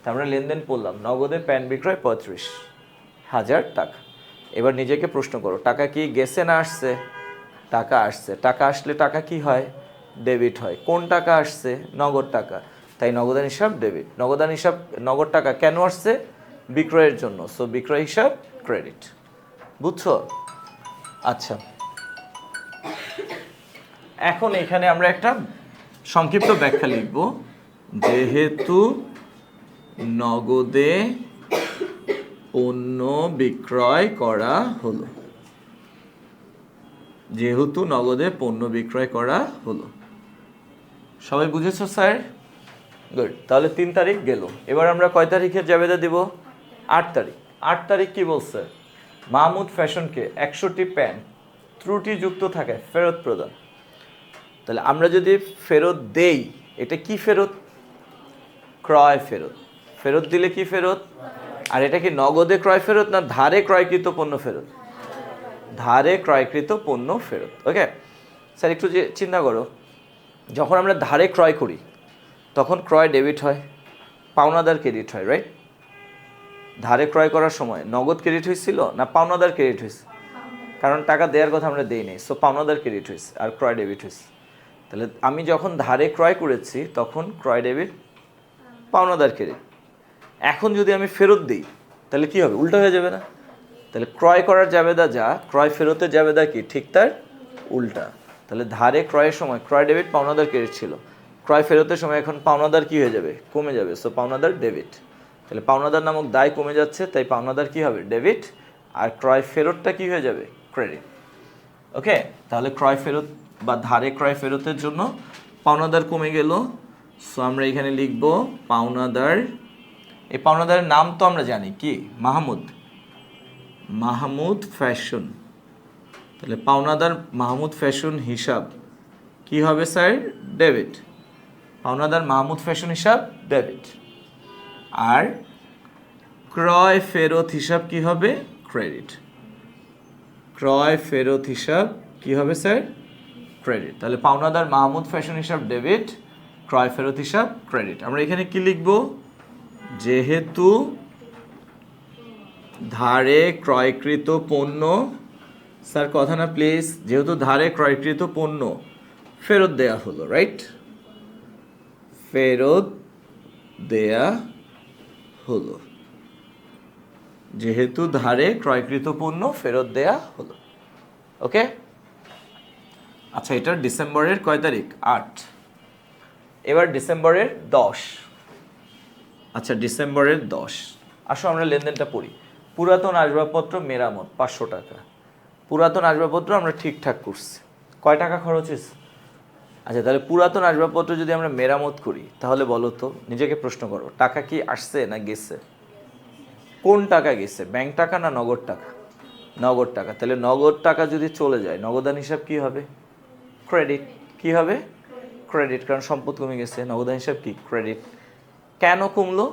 তা আমরা লেনদেন পড়লাম, নগদে প্যান্ট বিক্রয় 35,000 টাকা। এবার নিজেকে প্রশ্ন করো, টাকা কি গেছে না আসছে? টাকা আসছে। টাকা আসলে টাকা কি হয়? ডেবিট হয়। কোন টাকা আসছে? নগদ টাকা। তাই নগদান হিসাব ডেবিট। নগদান হিসাব, নগদ টাকা কেন আসছে? বিক্রয়ের জন্য। সো বিক্রয় হিসাব ক্রেডিট। বুঝছো? আচ্ছা, এখন এখানে আমরা একটা সংক্ষিপ্ত ব্যাখ্যা লিখব। যেহেতু নগদে পণ্য বিক্রয় করা হলো, যেহেতু নগদে পণ্য বিক্রয় করা হলো। সবাই বুঝেছো স্যার? গুড। তাহলে 3 তারিখ গেল। এবার আমরা কয় তারিখে জাবেদা দিব? 8 তারিখ। 8 তারিখ কি বলছে? মাহমুদ ফ্যাশনকে 100টি প্যান্ট ত্রুটিযুক্ত থাকায় ফেরত প্রদান। তাহলে আমরা যদি ফেরত দেই, এটা কি ফেরত? ক্রয় ফেরত। ফেরত দিলে কি ফেরত? আর এটা কি নগদে ক্রয় ফেরত না ধারে ক্রয়কৃত পণ্য ফেরত? ধারে ক্রয়কৃত পণ্য ফেরত। ওকে স্যার, একটু যে চিন্তা করো, যখন আমরা ধারে ক্রয় করি তখন ক্রয় ডেবিট হয়, পাওনাদার ক্রেডিট হয়, রাইট? ধারে ক্রয় করার সময় নগদ ক্রেডিট হয়েছিল না পাওনাদার ক্রেডিট হয়েছে? কারণ টাকা দেওয়ার কথা আমরা দেই নাই, সো পাওনাদার ক্রেডিট হয়েছে আর ক্রয় ডেবিট হয়েছে। তাহলে আমি যখন ধারে ক্রয় করেছি তখন ক্রয় ডেবিট, পাওনাদার ক্রেডিট। এখন যদি আমি ফেরত দিই তাহলে কি হবে? উল্টো হয়ে যাবে না? তাহলে ক্রয় করার জাবেদা যা, ক্রয় ফেরতের জাবেদা কি? ঠিক তার উল্টা। তাহলে ধারে ক্রয়ের সময় ক্রয় ডেবিট, পাওনাদার ক্রেডিট ছিল, ক্রয় ফেরতের সময় এখন পাওনাদার কি হয়ে যাবে? কমে যাবে। সো পাওনাদার ডেবিট। তাহলে পাওনাদার নামক দায় কমে যাচ্ছে, তাই পাওনাদার কি হবে? ডেবিট। আর ক্রয় ফেরতটা কি হয়ে যাবে? ক্রেডিট। ওকে, তাহলে ক্রয় ফেরত বা ধারে ক্রয় ফেরতের জন্য পাওনাদার কমে গেল। সো আমরা এখানে লিখব পাওনাদার। এই পাওনাদারের নাম তো আমরা জানি কি? মাহমুদ। মাহমুদ ফ্যাশন। তাহলে পাওনাদার মাহমুদ ফ্যাশন হিসাব কি হবে স্যার? ডেবিট। পাওনাদার মাহমুদ ফ্যাশন হিসাব ডেবিট। আর ক্রয় ফেরত হিসাব কি হবে? ক্রেডিট। ক্রয় ফেরত হিসাব কি হবে স্যার? ক্রেডিট। তাহলে পাওনাদার মাহমুদ ফ্যাশন হিসাব ডেবিট, ক্রয় ফেরত হিসাব ক্রেডিট। আমরা এখানে কি লিখব? যেহেতু ধারে ক্রয়কৃত পণ্য, স্যার কথা না প্লিজ, যেহেতু ধারে ক্রয়কৃত পণ্য ফেরত দেয়া হলো, রাইট? ফেরত দেয়া হলো, যেহেতু ধারে ক্রয়কৃত পণ্য ফেরত দেয়া হলো। ওকে, আচ্ছা এটা ডিসেম্বরের কয় তারিখ? 8। এবার ডিসেম্বরের 10। আচ্ছা ডিসেম্বরের 10, আসো আমরা লেনদেনটা পড়ি। পুরাতন আসবাবপত্র মেরামত 500 টাকা। পুরাতন আসবাবপত্র আমরা ঠিকঠাক করছি, কয় টাকা খরচ হয়েছে? আচ্ছা তাহলে পুরাতন আসবাবপত্র যদি আমরা মেরামত করি তাহলে বলো তো, নিজেকে প্রশ্ন করো, টাকা কি আসছে না গেছে? কোন টাকা গেছে? ব্যাংক টাকা না নগদ টাকা? নগদ টাকা। তাহলে নগদ টাকা যদি চলে যায়, নগদান হিসাব কি হবে? ক্রেডিট। কি হবে? ক্রেডিট, কারণ সম্পদ কমে গেছে। নগদান হিসাব কি? ক্রেডিট। কেন কমলো?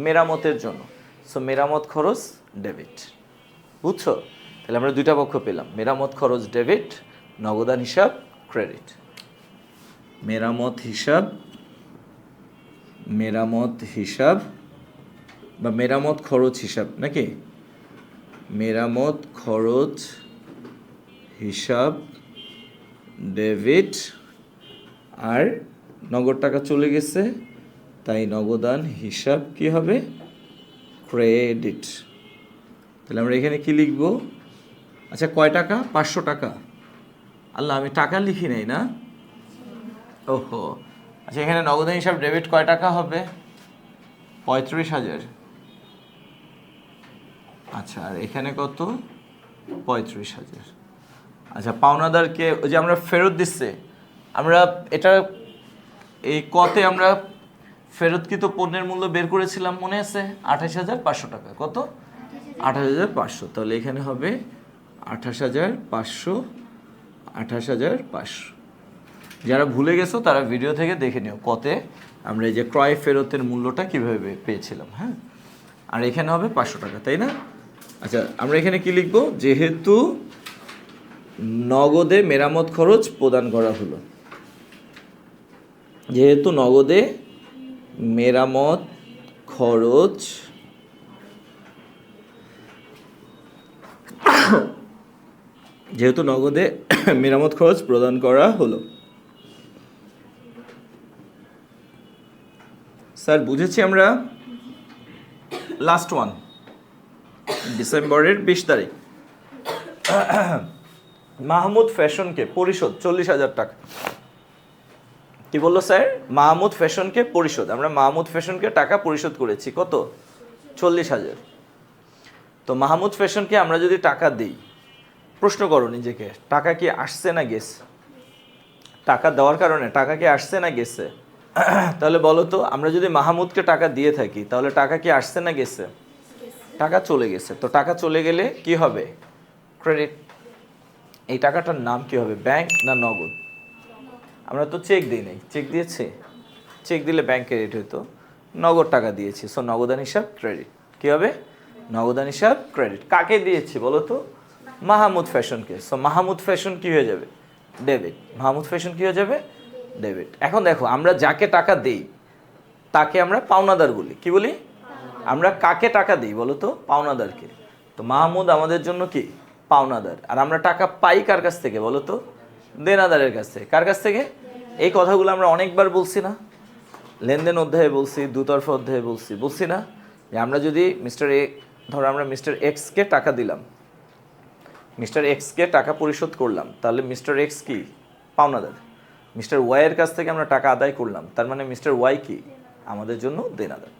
মেরামতের জন্য। সো মেরামত খরচ ডেবিট। বুঝছো? তাহলে আমরা দুইটা পক্ষ পেলাম, মেরামত খরচ ডেবিট, নগদান হিসাব ক্রেডিট। মেরামত হিসাব, মেরামত হিসাব বা মেরামত খরচ হিসাব নাকি? মেরামত খরচ হিসাব ডেবিট, আর নগদ টাকা চলে গেছে তাই নগদান হিসাব কি হবে? ক্রেডিট। তাহলে আমরা এখানে কি লিখব? আচ্ছা কয় টাকা? 500 টাকা। আল্লাহ আমি টাকা লিখি নাই না? ওহো, আচ্ছা এখানে নগদান হিসাব ডেবিট কয় টাকা হবে? 35,000। আচ্ছা আর এখানে কত? 35,000। আচ্ছা পাওনাদারকে ওই যে আমরা ফেরত দিচ্ছে, আমরা এটা এই কতে আমরা ফেরতকৃত পণ্যের মূল্য বের করেছিলাম মনে আছে? 28,500 টাকা। কত? 28,500। তাহলে এখানে হবে 28,500, 28,500। যারা ভুলে গেছো তারা ভিডিও থেকে দেখে নিও কতে আমরা এই যে ক্রয় ফেরতের মূল্যটা কিভাবে পেয়েছিলাম। হ্যাঁ, আর এখানে হবে 500 টাকা, তাই না? আচ্ছা আমরা এখানে কি লিখবো? যেহেতু নগদে মেরামত খরচ প্রদান করা হলো, যেহেতু নগদে মেরামত খরচ যেহেতু নগদে মেরামত খরচ প্রদান করা হলো। স্যার বুঝেছি আমরা। লাস্ট ওয়ান, ডিসেম্বরের 20 তারিখ। মাহমুদ ফ্যাশনকে পরিশোধ 40,000 টাকা। কি বললো স্যার? মাহমুদ ফ্যাশনকে পরিশোধ, আমরা মাহমুদ ফ্যাশনকে টাকা পরিশোধ করেছি কত? 40,000। তো মাহমুদ ফ্যাশনকে আমরা যদি টাকা দিই, প্রশ্ন করো নিজেকে, টাকা কি আসছে না গেছে? টাকা দেওয়ার কারণে টাকা কি আসছে না গেছে? তাহলে বলো তো, আমরা যদি মাহমুদকে টাকা দিয়ে থাকি তাহলে টাকা কি আসছে না গেছে? টাকা চলে গেছে। তো টাকা চলে গেলে কি হবে? ক্রেডিট। এই টাকাটার নাম কি হবে? ব্যাংক না নগদ? আমরা তো চেক দিই নাই, চেক দিয়েছে? চেক দিলে ব্যাংক ক্রেডিট হতো, নগদ টাকা দিয়েছি, সো নগদান হিসাব ক্রেডিট। কি হবে? নগদান হিসাব ক্রেডিট। কাকে দিয়েছি বলো তো? মাহমুদ ফ্যাশনকে। সো মাহমুদ ফ্যাশন কি হয়ে যাবে? ডেবিট। মাহমুদ ফ্যাশন কি হয়ে যাবে? ডেবিট। এখন দেখো আমরা যাকে টাকা দেই তাকে আমরা পাওনাদার বলি। কি বলি? আমরা কাকে টাকা দিই বলো তো? পাওনাদারকে। তো মাহমুদ আমাদের জন্য কি? পাওনাদার। আর আমরা টাকা পাই কার কাছ থেকে বলো তো? দেনাদারের কাছ থেকে। কার কাছ থেকে? এই কথাগুলো আমরা অনেকবার বলছি না? লেনদেন অধ্যায়ে বলছি, দুতরফা অধ্যায়ে বলছি না যে আমরা যদি মিস্টার এ, ধরো আমরা মিস্টার এক্সকে টাকা দিলাম, মিস্টার এক্সকে টাকা পরিশোধ করলাম, তাহলে মিস্টার এক্স কি? পাওনাদার। মিস্টার ওয়াইয়ের কাছ থেকে আমরা টাকা আদায় করলাম, তার মানে মিস্টার ওয়াই কি? আমাদের জন্য দেনাদার।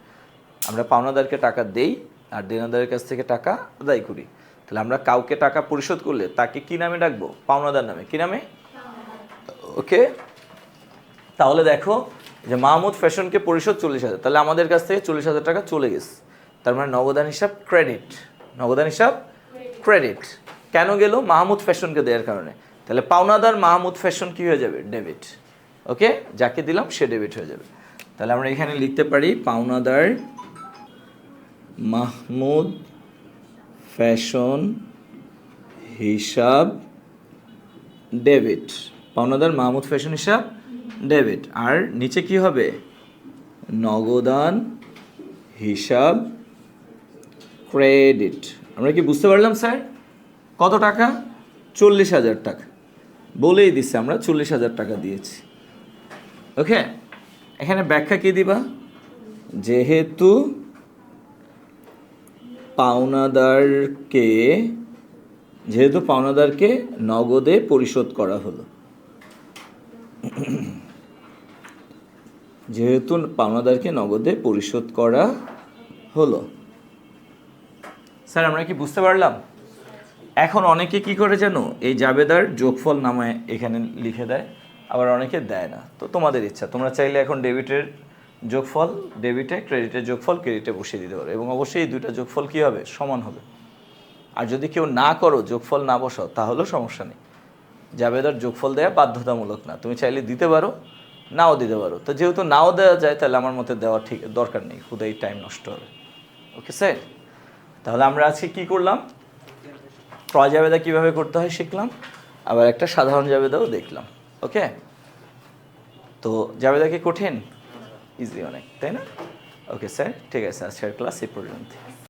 আমরা পাওনাদারকে টাকা দেই আর দেনাদারের কাছ থেকে টাকা আদায় করি। তাহলে আমরা কাউকে টাকা পরিশোধ করলে তাকে কি নামে ডাকবো? পাওনাদার নামে। কি নামে? ওকে, তাহলে দেখো যে মাহমুদ ফ্যাশনকে পরিশোধ 40,000, তাহলে আমাদের কাছ থেকে 40,000 টাকা চলে গেছে, তার মানে নগদান হিসাব ক্রেডিট। নগদান হিসাব ক্রেডিট। কেন গেল? মাহমুদ ফ্যাশনকে দেওয়ার কারণে। তাহলে পাওনাদার মাহমুদ ফ্যাশন কি হয়ে যাবে? ডেবিট। ওকে, যাকে দিলাম সে ডেবিট হয়ে যাবে। তাহলে আমরা এখানে লিখতে পারি পাওনাদার মাহমুদ ফ্যাশন হিসাব ডেবিট। পাওনাদার মাহমুদ ফ্যাশন হিসাব ডেবিট। আর নিচে কি হবে? নগদান হিসাব ক্রেডিট। আমরা কি বুঝতে পারলাম স্যার? কত টাকা? 40,000 টাকা। বলেই দিচ্ছে আমরা 40,000 টাকা দিয়েছি। ওকে, এখানে ব্যাখ্যা কি দিবা? যেহেতু পাওনাদারকে নগদে পরিশোধ করা হলো, যেহেতু পাওনাদারকে নগদে পরিশোধ করা হলো। স্যার আমরা কি বুঝতে পারলাম? এখন অনেকে কি করে জানো, এই জাবেদার যোগফল নামে এখানে লিখে দেয়, আবার অনেকে দেয় না। তো তোমাদের ইচ্ছা, তোমরা চাইলে এখন ডেবিটের যোগফল ডেবিটে, ক্রেডিটের যোগফল ক্রেডিটে বসিয়ে দিতে পারো, এবং অবশ্যই এই দুইটা যোগফল কী হবে? সমান হবে। আর যদি কেউ না করো, যোগফল না বসাও, তাহলেও সমস্যা নেই। জাবেদার যোগফল দেওয়া বাধ্যতামূলক না, তুমি চাইলে দিতে পারো, নাও দিতে পারো। তো যেহেতু নাও দেওয়া যায়, তাহলে আমার মতে দেওয়া ঠিক দরকার নেই, খুদাই টাইম নষ্ট হবে। ওকে স্যার, তাহলে আমরা আজকে কি করলাম? ক্রয় জাবেদা কীভাবে করতে হয় শিখলাম, আবার একটা সাধারণ জাবেদাও দেখলাম। ওকে, তো জাবেদা কি কঠিন? ইজি অনেক, তাই না? ওকে স্যার, ঠিক আছে, আজকের ক্লাস এই পর্যন্ত।